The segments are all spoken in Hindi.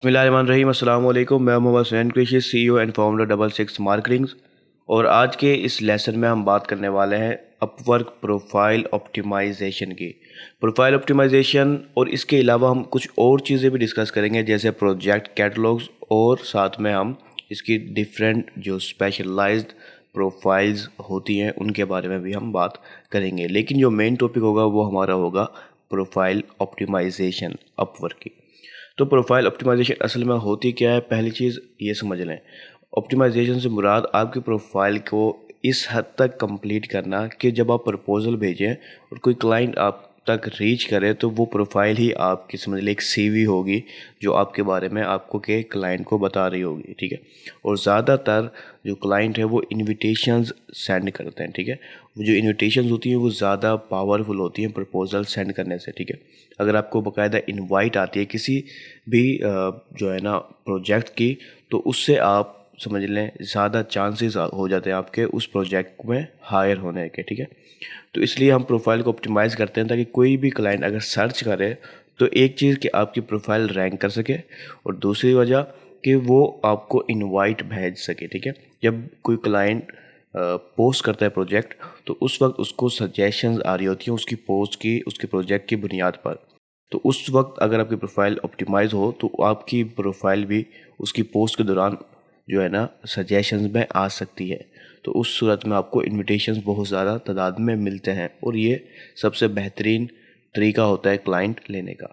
बिस्मिल्लाहिर्रहमानिर्रहीम। अस्सलाम वालेकुम। मैं Mohammad Hussain Qureshi, CEO and founder 66 marketings. और आज के इस लेसन में हम बात करने वाले हैं अपवर्क प्रोफाइल ऑप्टिमाइजेशन की। प्रोफाइल ऑप्टिमाइजेशन और इसके अलावा हम कुछ और चीज़ें भी डिस्कस करेंगे, जैसे प्रोजेक्ट कैटलॉग्स, और साथ में हम इसकी डिफरेंट जो स्पेशलाइज्ड प्रोफाइल्स होती हैं उनके बारे में भी हम बात करेंगे। लेकिन जो मेन टॉपिक होगा वो हमारा होगा प्रोफाइल ऑप्टिमाइजेशन अपवर्क की। तो प्रोफाइल ऑप्टिमाइजेशन असल में होती क्या है, पहली चीज़ ये समझ लें। ऑप्टिमाइजेशन से मुराद आपकी प्रोफाइल को इस हद तक कंप्लीट करना कि जब आप प्रपोजल भेजें और कोई क्लाइंट आप तक रीच करे तो वो प्रोफाइल ही आपकी समझ लें एक CV होगी जो आपके बारे में आपको के क्लाइंट को बता रही होगी, ठीक है। और ज़्यादातर जो क्लाइंट है वो इन्विटेशंस सेंड करते हैं, ठीक है। वो जो इन्विटेशंस होती हैं वो ज़्यादा पावरफुल होती हैं प्रपोजल सेंड करने से, ठीक है। अगर आपको बाकायदा इनवाइट आती है किसी भी जो है ना प्रोजेक्ट की, तो उससे आप समझ लें ज़्यादा चांसेस हो जाते हैं आपके उस प्रोजेक्ट में हायर होने के, ठीक है। तो इसलिए हम प्रोफाइल को ऑप्टिमाइज़ करते हैं ताकि कोई भी क्लाइंट अगर सर्च करे तो एक चीज़ कि आपकी प्रोफाइल रैंक कर सके, और दूसरी वजह कि वो आपको इनवाइट भेज सके, ठीक है। जब कोई क्लाइंट पोस्ट करता है प्रोजेक्ट, तो उस वक्त उसको सजेशंस आ रही होती हैं उसकी पोस्ट की, उसके प्रोजेक्ट की बुनियाद पर। तो उस वक्त अगर आपकी प्रोफाइल ऑप्टिमाइज़ हो तो आपकी प्रोफाइल भी उसकी पोस्ट के दौरान जो है ना सजेशंस में आ सकती है। तो उस सूरत में आपको इनविटेशंस बहुत ज़्यादा तादाद में मिलते हैं, और ये सबसे बेहतरीन तरीका होता है क्लाइंट लेने का,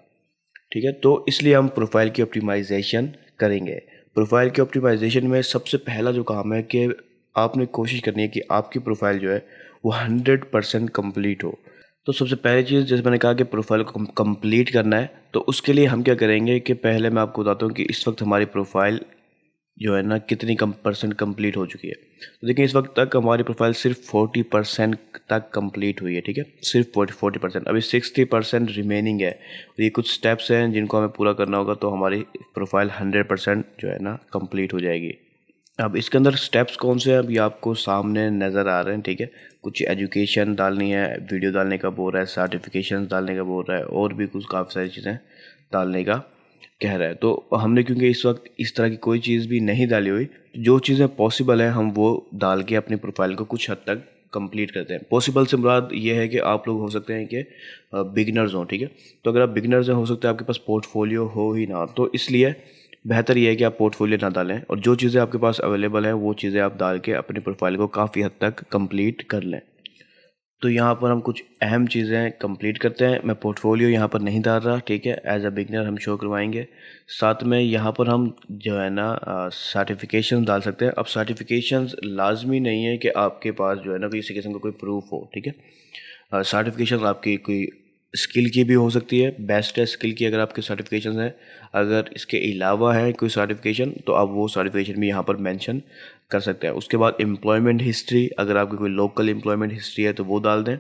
ठीक है। तो इसलिए हम प्रोफाइल की ऑप्टिमाइजेशन करेंगे। प्रोफाइल की ऑप्टिमाइजेशन में सबसे पहला जो काम है कि आपने कोशिश करनी है कि आपकी प्रोफाइल जो है वो 100% कंप्लीट हो। तो सबसे पहली चीज़, जैसे मैंने कहा कि प्रोफाइल को कंप्लीट करना है, तो उसके लिए हम क्या करेंगे कि पहले मैं आपको बताता हूँ कि इस वक्त हमारी प्रोफाइल जो है ना कितनी परसेंट कंप्लीट हो चुकी है। तो देखिए इस वक्त तक हमारी प्रोफाइल सिर्फ 40% तक कंप्लीट हुई है, ठीक है। सिर्फ 40%, अभी 60% रिमेनिंग है। और ये कुछ स्टेप्स हैं जिनको हमें पूरा करना होगा, तो हमारी प्रोफाइल 100% जो है ना कंप्लीट हो जाएगी। अब इसके अंदर स्टेप्स कौन से हैं अभी आपको सामने नज़र आ रहे हैं, ठीक है। कुछ एजुकेशन डालनी है, वीडियो डालने का बोल रहा है, सर्टिफिकेशन डालने का बोल रहा है, और भी कुछ काफ़ी सारी चीज़ें डालने का कह रहा है। तो हमने क्योंकि इस वक्त इस तरह की कोई चीज़ भी नहीं डाली हुई, जो चीज़ें पॉसिबल है हम वो डाल के अपनी प्रोफाइल को कुछ हद तक कंप्लीट करते हैं। पॉसिबल से मुराद ये है कि आप लोग हो सकते हैं कि बिगिनर्स हों, ठीक है। तो अगर आप बिगिनर्स हैं, हो सकता है आपके पास पोर्टफोलियो हो ही ना, तो इसलिए बेहतर ये है कि आप पोर्टफोलियो ना डालें, और जो चीज़ें आपके पास अवेलेबल है वो चीज़ें आप डाल के अपनी प्रोफाइल को काफ़ी हद तक कंप्लीट कर लें। तो यहाँ पर हम कुछ अहम चीज़ें कंप्लीट करते हैं। मैं पोर्टफोलियो यहाँ पर नहीं डाल रहा, ठीक है, एज अ बिगनर हम शो करवाएंगे। साथ में यहाँ पर हम जो है ना सर्टिफिकेशन डाल सकते हैं। अब सर्टिफिकेशंस लाजमी नहीं है कि आपके पास जो है ना किसी किस्म का कोई प्रूफ हो, ठीक है। सर्टिफिकेशन आपकी कोई स्किल की भी हो सकती है, बेस्ट है स्किल की अगर आपके सर्टिफिकेशन है। अगर इसके अलावा है कोई सर्टिफिकेशन तो आप वो सर्टिफिकेशन भी यहाँ पर मेंशन कर सकते हैं। उसके बाद एम्प्लॉयमेंट हिस्ट्री, अगर आपकी कोई लोकल एम्प्लॉयमेंट हिस्ट्री है तो वो डाल दें,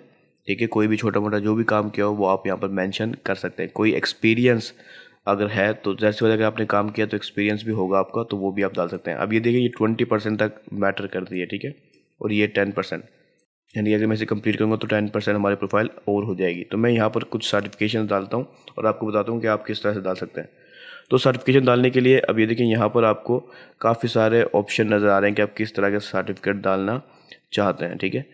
ठीक है। कोई भी छोटा मोटा जो भी काम किया हो वो आप यहाँ पर मेंशन कर सकते हैं। कोई एक्सपीरियंस अगर है तो जैसे वजह अगर आपने काम किया तो एक्सपीरियंस भी होगा आपका, तो वो भी आप डाल सकते हैं। अब ये देखिए ये 20% तक मैटर कर दिए, ठीक है, और ये 10%, यानी अगर मैं इसे कंप्लीट करूँगा तो 10% हमारी प्रोफाइल और हो जाएगी। तो मैं यहाँ पर कुछ सर्टिफिकेशन डालता हूँ और आपको बताता हूँ कि आप किस तरह से डाल सकते हैं। तो सर्टिफिकेशन डालने के लिए अब ये देखिए यहाँ पर आपको काफ़ी सारे ऑप्शन नज़र आ रहे हैं कि आप किस तरह का सर्टिफिकेट डालना चाहते हैं, ठीक है।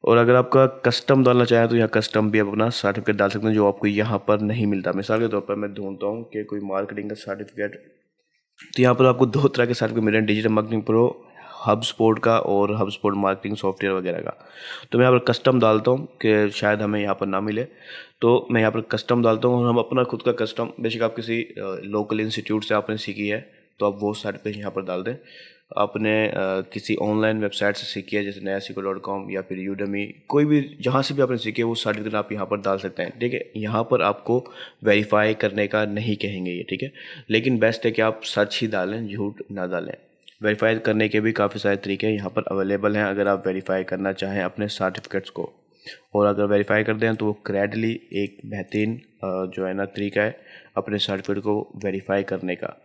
और अगर आपका कस्टम डालना चाहें तो यहाँ कस्टम भी आप अपना सर्टिफिकेट डाल सकते हैं जो आपको यहाँ पर नहीं मिलता। मिसाल के तौर पर मैं ढूंढता हूँ कि कोई मार्केटिंग का सर्टिफिकेट, तो यहाँ पर आपको दो तरह के सर्टिफिकेट मिल रहे हैं, digital marketing pro hub sport का और हब स्पोर्ट मार्केटिंग सॉफ्टवेयर वगैरह का। तो मैं यहाँ पर कस्टम डालता हूँ कि शायद हमें यहाँ पर ना मिले, तो मैं यहाँ पर कस्टम डालता हूँ और हम अपना खुद का कस्टम, बेशक आप किसी लोकल इंस्टीट्यूट से आपने सीखी है तो आप वो सर्टिफिकेट यहाँ पर डाल दें। आपने किसी ऑनलाइन वेबसाइट से सीखी है जैसे nayasiko.com या फिर यूडमी, कोई भी जहाँ से भी आपने सीखी है वो सर्टिफिकेट आप यहाँ पर डाल सकते हैं, ठीक है। यहाँ पर आपको वेरीफाई करने का नहीं कहेंगे ये, ठीक है। लेकिन बेस्ट है कि आप सच ही डालें, झूठ ना डालें। वेरीफाई करने के भी काफ़ी सारे तरीके यहाँ पर अवेलेबल हैं अगर आप वेरीफाई करना चाहें अपने सर्टिफिकेट्स को। और अगर वेरीफाई कर दें तो वो क्रेडिटली एक बेहतरीन जो है ना तरीका है अपने सर्टिफिकेट को वेरीफाई करने का।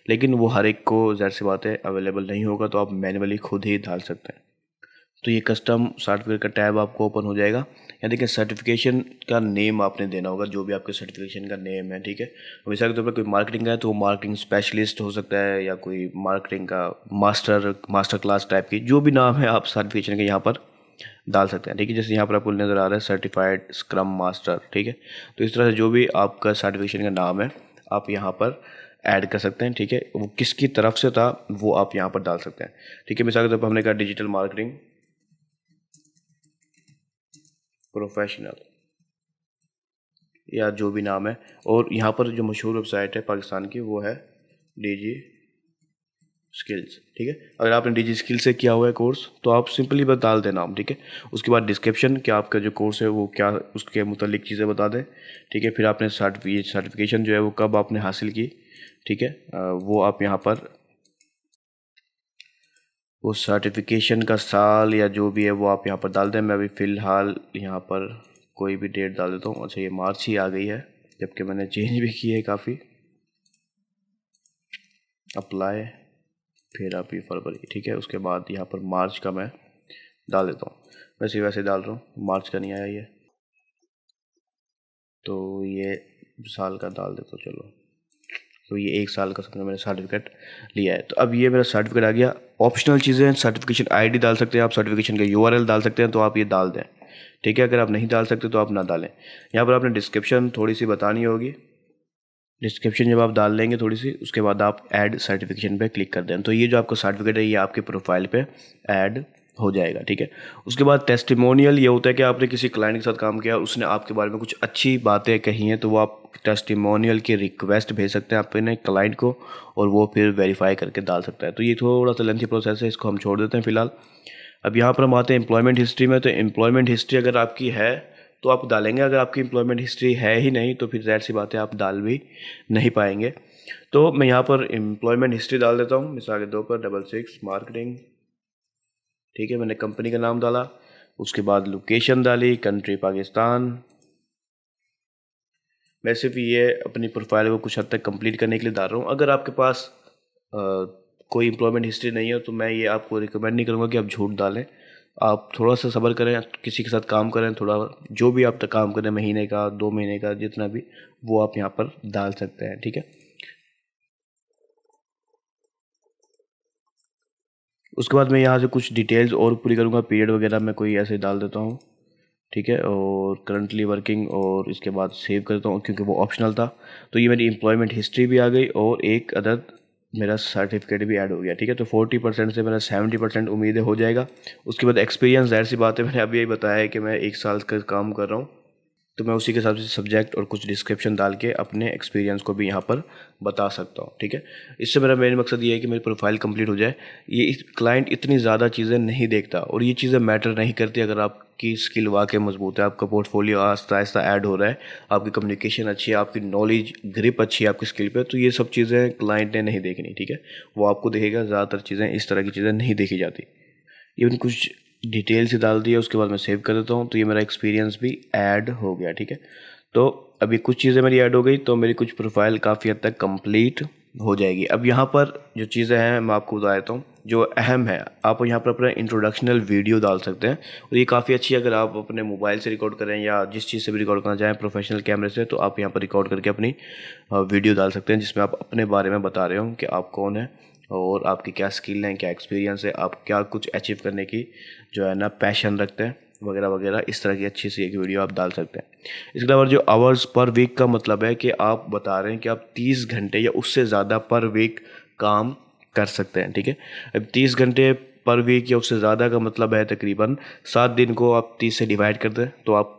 लेकिन वो हर एक को ज़ाहिर सी बात है अवेलेबल नहीं होगा, तो आप मैन्युअली खुद ही डाल सकते हैं। तो ये कस्टम सर्टिफिकेट का टैब आपको ओपन हो जाएगा। यहाँ देखिए सर्टिफिकेशन का नेम आपने देना होगा, जो भी आपके सर्टिफिकेशन का नेम है, ठीक है। मिसाल के तौर पर कोई मार्केटिंग का है तो वो मार्केटिंग स्पेशलिस्ट हो सकता है, या कोई मार्केटिंग का मास्टर क्लास टाइप की जो भी नाम है आप सर्टिफिकेशन के यहाँ पर डाल सकते हैं, ठीक है। जैसे यहाँ पर आपको नज़र आ रहा है सर्टिफाइड स्क्रम मास्टर, ठीक है। तो इस तरह से जो भी आपका सर्टिफिकेशन का नाम है आप यहाँ पर ऐड कर सकते हैं, ठीक है। वो किसकी तरफ से था वो आप यहाँ पर डाल सकते हैं, ठीक है। मिसाल के तौर पर हमने कहा डिजिटल मार्केटिंग प्रोफेशनल या जो भी नाम है, और यहाँ पर जो मशहूर वेबसाइट है पाकिस्तान की वो है डीजी स्किल्स, ठीक है। अगर आपने डीजी स्किल से किया हुआ है कोर्स तो आप सिंपली बस डाल देना नाम, ठीक है। उसके बाद डिस्क्रिप्शन कि आपका जो कोर्स है वो क्या, उसके मुतालिक चीज़ें बता दें, ठीक है। फिर आपने सर्टिफिकेशन जो है वो कब आपने हासिल की, ठीक है, वो आप यहाँ पर वो सर्टिफिकेशन का साल या जो भी है वो आप यहाँ पर डाल दें। मैं अभी फ़िलहाल यहाँ पर कोई भी डेट डाल देता हूँ। अच्छा, ये मार्च ही आ गई है, जबकि मैंने चेंज भी की है काफ़ी। अप्लाई, फिर अभी फरवरी, ठीक है। उसके बाद यहाँ पर मार्च का मैं डाल देता हूँ, वैसे डाल रहा हूँ, मार्च का नहीं आया ये, तो ये साल का डाल देता हूँ, चलो। तो ये 1 साल का समझो मैंने सर्टिफिकेट लिया है। तो अब ये मेरा सर्टिफिकेट आ गया। ऑप्शनल चीज़ें हैं, सर्टिफिकेशन आईडी डाल सकते हैं आप, सर्टिफिकेशन का यूआरएल डाल सकते हैं, तो आप ये डाल दें, ठीक है। अगर आप नहीं डाल सकते तो आप ना डालें। यहाँ पर आपने डिस्क्रिप्शन थोड़ी सी बतानी होगी। डिस्क्रिप्शन जब आप डाल लेंगे थोड़ी सी, उसके बाद आप ऐड सर्टिफिकेशन पे क्लिक कर दें, तो ये जो आपका सर्टिफिकेट है ये आपके प्रोफाइल पे ऐड हो जाएगा, ठीक है। उसके बाद टेस्टिमोनियल ये होता है कि आपने किसी क्लाइंट के साथ काम किया, उसने आपके बारे में कुछ अच्छी बातें कही हैं, तो वो आप टेस्टिमोनियल की रिक्वेस्ट भेज सकते हैं अपने क्लाइंट को, और वो फिर वेरीफाई करके डाल सकता है। तो ये थोड़ा सा लेंथी प्रोसेस है, इसको हम छोड़ देते हैं फ़िलहाल। अब यहाँ पर हम आते हैं एम्प्लॉयमेंट हिस्ट्री में। तो एम्प्लॉयमेंट हिस्ट्री अगर आपकी है तो आप डालेंगे, अगर आपकी एम्प्लॉयमेंट हिस्ट्री है ही नहीं तो फिर ज़ाहिर सी बात है आप डाल भी नहीं पाएंगे। तो मैं यहाँ पर एम्प्लॉयमेंट हिस्ट्री डाल देता हूँ, मिसाल के तौर पर 66 मार्केटिंग, ठीक है। मैंने कंपनी का नाम डाला, उसके बाद लोकेशन डाली, कंट्री पाकिस्तान। मैं सिर्फ ये अपनी प्रोफाइल को कुछ हद तक कंप्लीट करने के लिए डाल रहा हूँ। अगर आपके पास कोई एम्प्लॉयमेंट हिस्ट्री नहीं है तो मैं ये आपको रिकमेंड नहीं करूँगा कि आप झूठ डालें। आप थोड़ा सा सब्र करें, किसी के साथ काम करें, थोड़ा जो भी आप तक काम करें, महीने का 2 महीने का जितना भी, वो आप यहाँ पर डाल सकते हैं, ठीक है। उसके बाद मैं यहाँ से कुछ डिटेल्स और पूरी करूँगा, पीरियड वगैरह मैं कोई ऐसे डाल देता हूँ, ठीक है। और करंटली वर्किंग, और इसके बाद सेव करता हूँ क्योंकि वो ऑप्शनल था। तो ये मेरी एम्प्लॉयमेंट हिस्ट्री भी आ गई और एक अदद मेरा सर्टिफिकेट भी ऐड हो गया, ठीक है। तो 40% से मेरा 70% उम्मीदें हो जाएगा। उसके बाद एक्सपीरियंस, जाहिर सी बात है, मैंने अभी यही बताया है कि मैं 1 साल का काम कर रहा हूँ, तो मैं उसी के हिसाब से सब्जेक्ट और कुछ डिस्क्रिप्शन डाल के अपने एक्सपीरियंस को भी यहाँ पर बता सकता हूँ, ठीक है। इससे मेरा मेन मकसद ये है कि मेरी प्रोफाइल कंप्लीट हो जाए। ये क्लाइंट इतनी ज़्यादा चीज़ें नहीं देखता, और ये चीज़ें मैटर नहीं करती अगर आपकी स्किल वाकई मजबूत है, आपका पोर्टफोलियो आहिस्ता आहिस्ता ऐड हो रहा है, आपकी कम्युनिकेशन अच्छी है, आपकी नॉलेज ग्रिप अच्छी है आपकी स्किल पे, तो ये सब चीज़ें क्लाइंट ने नहीं देखनी, ठीक है। वो आपको देखेगा, ज़्यादातर चीज़ें इस तरह की चीज़ें नहीं देखी जाती। इवन कुछ डिटेल से डाल दिया, उसके बाद मैं सेव कर देता हूँ, तो ये मेरा एक्सपीरियंस भी ऐड हो गया, ठीक है। तो अभी कुछ चीज़ें मेरी ऐड हो गई, तो मेरी कुछ प्रोफाइल काफ़ी हद तक कंप्लीट हो जाएगी। अब यहाँ पर जो चीज़ें हैं मैं आपको बता देता हूँ जो अहम है। आप यहाँ पर अपना इंट्रोडक्शनल वीडियो डाल सकते हैं, और ये काफ़ी अच्छी है अगर आप अपने मोबाइल से रिकॉर्ड करें या जिस चीज़ से भी रिकॉर्ड करना चाहें प्रोफेशनल कैमरे से, तो आप यहाँ पर रिकॉर्ड करके अपनी वीडियो डाल सकते हैं जिसमें आप अपने बारे में बता रहे हो कि आप कौन है और आपकी क्या स्किल है, क्या एक्सपीरियंस है, आप क्या कुछ अचीव करने की जो है ना पैशन रखते हैं वगैरह वगैरह। इस तरह की अच्छी सी एक वीडियो आप डाल सकते हैं। इसके अलावा जो आवर्स पर वीक का मतलब है कि आप बता रहे हैं कि आप 30 घंटे या उससे ज़्यादा पर वीक काम कर सकते हैं, ठीक है। अब 30 घंटे पर वीक या उससे ज़्यादा का मतलब है तकरीबन 7 दिन को आप 30 से डिवाइड कर दें तो आप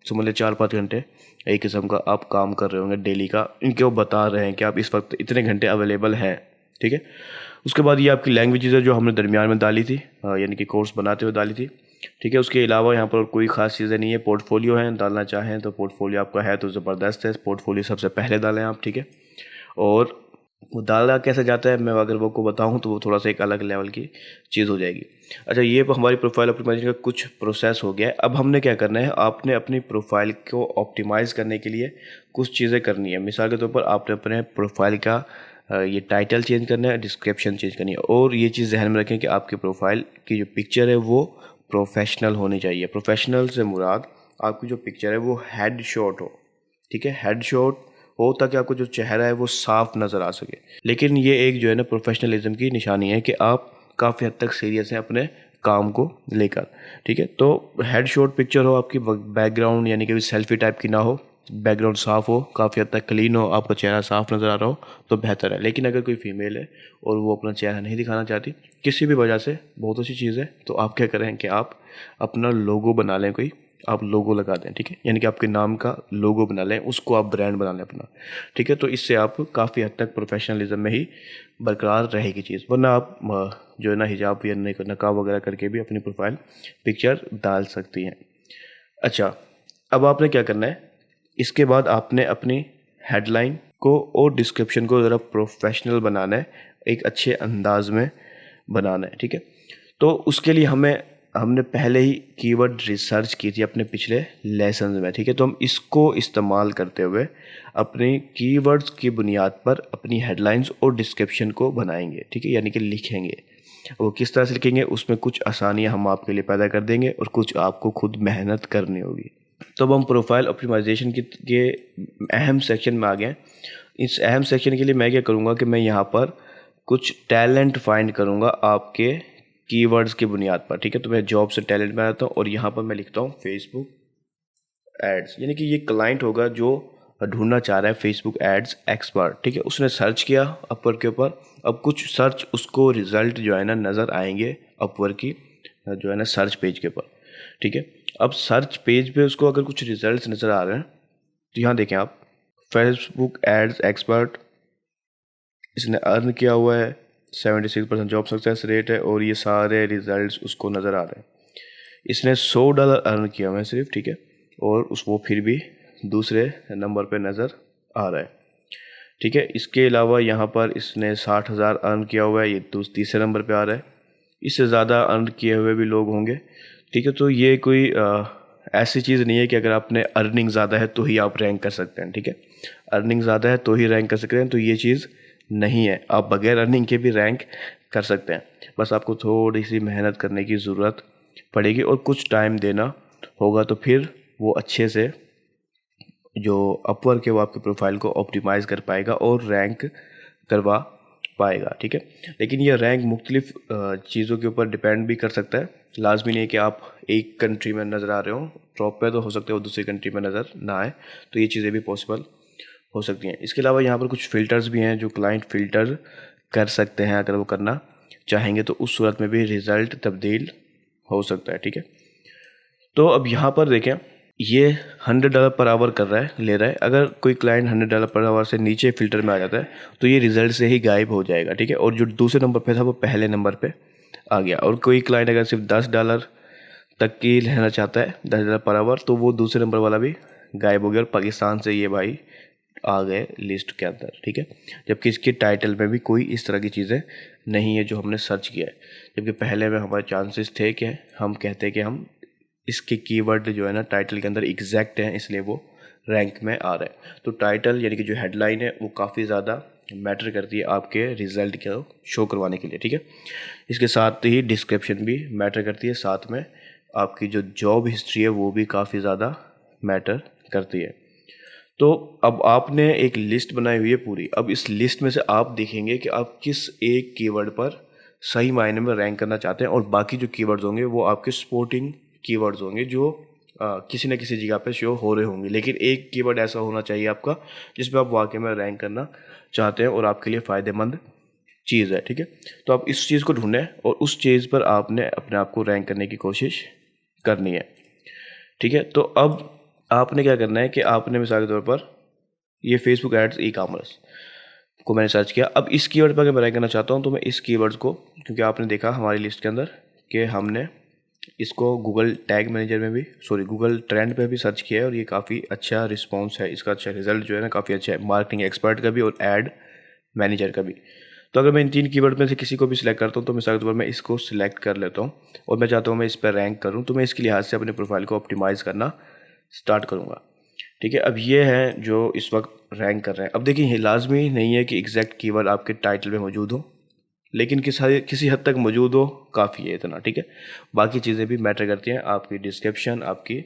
समझ लें 4-5 घंटे एक किस्म का आप काम कर रहे होंगे डेली का। इनके वो बता रहे हैं कि आप इस वक्त इतने घंटे अवेलेबल हैं, ठीक है। उसके बाद ये आपकी लैंग्वेजेस है जो हमने दरमियान में डाली थी, यानी कि कोर्स बनाते हुए डाली थी, ठीक है। उसके अलावा यहाँ पर कोई ख़ास चीज़ें नहीं है। पोर्टफोलियो है, डालना चाहें तो पोर्टफोलियो आपका है तो ज़बरदस्त है, पोर्टफोलियो सबसे पहले डालें आप, ठीक है। और वो डाला कैसे जाता है मैं अगर वो को बताऊँ तो वो थोड़ा सा एक अलग लेवल की चीज़ हो जाएगी। अच्छा, ये हमारी प्रोफाइल ऑप्टिमाइजेशन का कुछ प्रोसेस हो गया है। अब हमने क्या करना है, आपने अपनी प्रोफाइल को ऑप्टिमाइज़ करने के लिए कुछ चीज़ें करनी है। मिसाल के तौर पर आपने अपने प्रोफाइल का ये टाइटल चेंज करना है, डिस्क्रिप्शन चेंज करनी है, और ये चीज़ ध्यान में रखें कि आपकी प्रोफाइल की जो पिक्चर है वो प्रोफेशनल होनी चाहिए। प्रोफेशनल से मुराद आपकी जो पिक्चर है वो हेड शॉट हो, ठीक है, हेड शॉट हो ताकि आपको जो चेहरा है वो साफ नज़र आ सके। लेकिन ये एक जो है ना प्रोफेशनलिज्म की निशानी है कि आप काफ़ी हद तक सीरियस हैं अपने काम को लेकर, ठीक है। तो हेड शॉट पिक्चर हो आपकी, बैकग्राउंड यानी कि सेल्फी टाइप की ना हो, बैकग्राउंड साफ़ हो, काफ़ी हद तक क्लीन हो, आपका चेहरा साफ़ नज़र आ रहा हो तो बेहतर है। लेकिन अगर कोई फीमेल है और वो अपना चेहरा नहीं दिखाना चाहती किसी भी वजह से, बहुत अच्छी चीज़ है, तो आप क्या करें कि आप अपना लोगो बना लें, कोई आप लोगो लगा दें, ठीक है, यानी कि आपके नाम का लोगो बना लें, उसको आप ब्रांड बना लें अपना, ठीक है। तो इससे आप काफ़ी हद तक प्रोफेशनलिज्म में ही बरकरार रहेगी चीज़, वरना आप जो है ना हिजाब या नकाब वगैरह करके भी अपनी प्रोफाइल पिक्चर डाल सकती हैं। अच्छा, अब आपने क्या करना है, इसके बाद आपने अपनी हेडलाइन को और डिस्क्रिप्शन को ज़रा प्रोफेशनल बनाना है, एक अच्छे अंदाज में बनाना है, ठीक है। तो उसके लिए हमने पहले ही कीवर्ड रिसर्च की थी अपने पिछले लेसन में, ठीक है। तो हम इसको इस्तेमाल करते हुए अपने कीवर्ड्स की बुनियाद पर अपनी हेडलाइंस और डिस्क्रिप्शन को बनाएंगे, ठीक है, यानी कि लिखेंगे। वो किस तरह से लिखेंगे, उसमें कुछ आसानियाँ हम आपके लिए पैदा कर देंगे और कुछ आपको खुद मेहनत करनी होगी। तो अब हम प्रोफाइल ऑप्टिमाइजेशन के अहम सेक्शन में आ गए। इस अहम सेक्शन के लिए मैं क्या करूँगा कि मैं यहाँ पर कुछ टैलेंट फाइंड करूँगा आपके कीवर्ड्स की बुनियाद पर, ठीक है। तो मैं जॉब से टैलेंट में आता हूँ और यहाँ पर मैं लिखता हूँ फेसबुक एड्स, यानी कि ये क्लाइंट होगा जो ढूंढना चाह रहा है फेसबुक एड्स एक्सपर्ट, ठीक है। उसने सर्च किया अपवर्क के ऊपर, अब कुछ सर्च उसको रिजल्ट जो है ना नज़र आएंगे अपवर्क की जो है ना सर्च पेज के ऊपर, ठीक है। अब सर्च पेज पे उसको अगर कुछ रिजल्ट्स नज़र आ रहे हैं तो यहाँ देखें आप, फेसबुक एड्स एक्सपर्ट, इसने अर्न किया हुआ है, 76% जॉब सक्सेस रेट है और ये सारे रिजल्ट्स उसको नज़र आ रहे हैं। इसने $100 अर्न किया हुआ है सिर्फ, ठीक है, और वो फिर भी दूसरे नंबर पे नज़र आ रहा है, ठीक है। इसके अलावा यहाँ पर इसने 60,000 अर्न किया हुआ है, ये तीसरे नंबर पे आ रहा है। इससे ज़्यादा अर्न किए हुए भी लोग होंगे, ठीक है। तो ये कोई ऐसी चीज़ नहीं है कि अगर आपने अर्निंग ज़्यादा है तो ही आप रैंक कर सकते हैं, ठीक है। अर्निंग ज़्यादा है तो ही रैंक कर सकते हैं, तो ये चीज़ नहीं है, आप बगैर अर्निंग के भी रैंक कर सकते हैं। बस आपको थोड़ी सी मेहनत करने की ज़रूरत पड़ेगी और कुछ टाइम देना होगा, तो फिर वो अच्छे से जो अपवर्क है वो आपकी प्रोफाइल को ऑप्टिमाइज़ कर पाएगा और रैंक करवा पाएगा, ठीक है। लेकिन ये रैंक मुख्तलिफ चीज़ों के ऊपर डिपेंड भी कर सकता है, लाजमी नहीं है कि आप एक कंट्री में नज़र आ रहे हो टॉप पे, तो हो सकता है वो दूसरी कंट्री में नज़र ना आए, तो ये चीज़ें भी पॉसिबल हो सकती हैं। इसके अलावा यहाँ पर कुछ फ़िल्टर्स भी हैं जो क्लाइंट फ़िल्टर कर सकते हैं, अगर वो करना चाहेंगे तो उस सूरत में भी रिज़ल्ट तब्दील हो सकता है, ठीक है। तो अब यहाँ पर देखें, ये $100 पर आवर कर रहा है, ले रहा है। अगर कोई क्लाइंट $100 पर आवर से नीचे फ़िल्टर में आ जाता है तो ये रिज़ल्ट से ही गायब हो जाएगा, ठीक है। और जो दूसरे नंबर पे था वो पहले नंबर पे आ गया। और कोई क्लाइंट अगर सिर्फ $10 तक की लेना चाहता है, $10 पर आवर, तो वो दूसरे नंबर वाला भी गायब हो गया और पाकिस्तान से ये भाई आ गए लिस्ट के अंदर, ठीक है। जबकि इसके टाइटल में भी कोई इस तरह की चीज़ें नहीं है जो हमने सर्च किया है, जबकि पहले में हमारे चांसेस थे कि हम कहते हैं कि हम इसके कीवर्ड जो है ना टाइटल के अंदर एग्जैक्ट हैं, इसलिए वो रैंक में आ रहा है। तो टाइटल यानी कि जो हेडलाइन है वो काफ़ी ज़्यादा मैटर करती है आपके रिज़ल्ट को शो करवाने के लिए, ठीक है। इसके साथ ही डिस्क्रिप्शन भी मैटर करती है, साथ में आपकी जो जॉब हिस्ट्री है वो भी काफ़ी ज़्यादा मैटर करती है। तो अब आपने एक लिस्ट बनाई हुई है पूरी, अब इस लिस्ट में से आप देखेंगे कि आप किस एक कीवर्ड पर सही मायने में रैंक करना चाहते हैं और बाकी जो कीवर्ड्स होंगे वो आपके सपोर्टिंग कीवर्ड्स होंगे जो किसी न किसी जगह पे शो हो रहे होंगे। लेकिन एक कीवर्ड ऐसा होना चाहिए आपका जिसमें आप वाकई में रैंक करना चाहते हैं और आपके लिए फ़ायदेमंद चीज़ है, ठीक है। तो आप इस चीज़ को ढूंढें और उस चीज़ पर आपने अपने आप को रैंक करने की कोशिश करनी है, ठीक है। तो अब आपने क्या करना है कि आपने मिसाल के तौर पर ये फेसबुक एड्स ई कॉमर्स को मैंने सर्च किया। अब इस कीवर्ड पर अगर मैं रैंक करना चाहता हूँ तो मैं इस कीवर्ड्स को, क्योंकि आपने देखा हमारी लिस्ट के अंदर कि हमने इसको गूगल टैग मैनेजर में भी गूगल ट्रेंड पे भी सर्च किया है और ये काफ़ी अच्छा रिस्पांस है, इसका अच्छा रिजल्ट जो है ना काफ़ी अच्छा है, मार्केटिंग एक्सपर्ट का भी और एड मैनेजर का भी। तो अगर मैं इन 3 कीवर्ड में से किसी को भी सिलेक्ट करता हूँ तो मिसाल के तौर पर मैं इसको सिलेक्ट कर लेता हूँ और मैं चाहता हूँ मैं इस पर रैंक करूँ, तो मैं इसके लिहाज से अपने प्रोफाइल को ऑप्टिमाइज़ करना स्टार्ट करूँगा, ठीक है। अब ये हैं जो इस वक्त रैंक कर रहे हैं। अब देखिए ये लाजमी नहीं है कि एग्जैक्ट कीवर्ड आपके टाइटल में मौजूद हो, लेकिन किसी हद तक मौजूद हो काफ़ी है इतना, ठीक है। बाकी चीज़ें भी मैटर करती हैं, आपकी डिस्क्रिप्शन, आपकी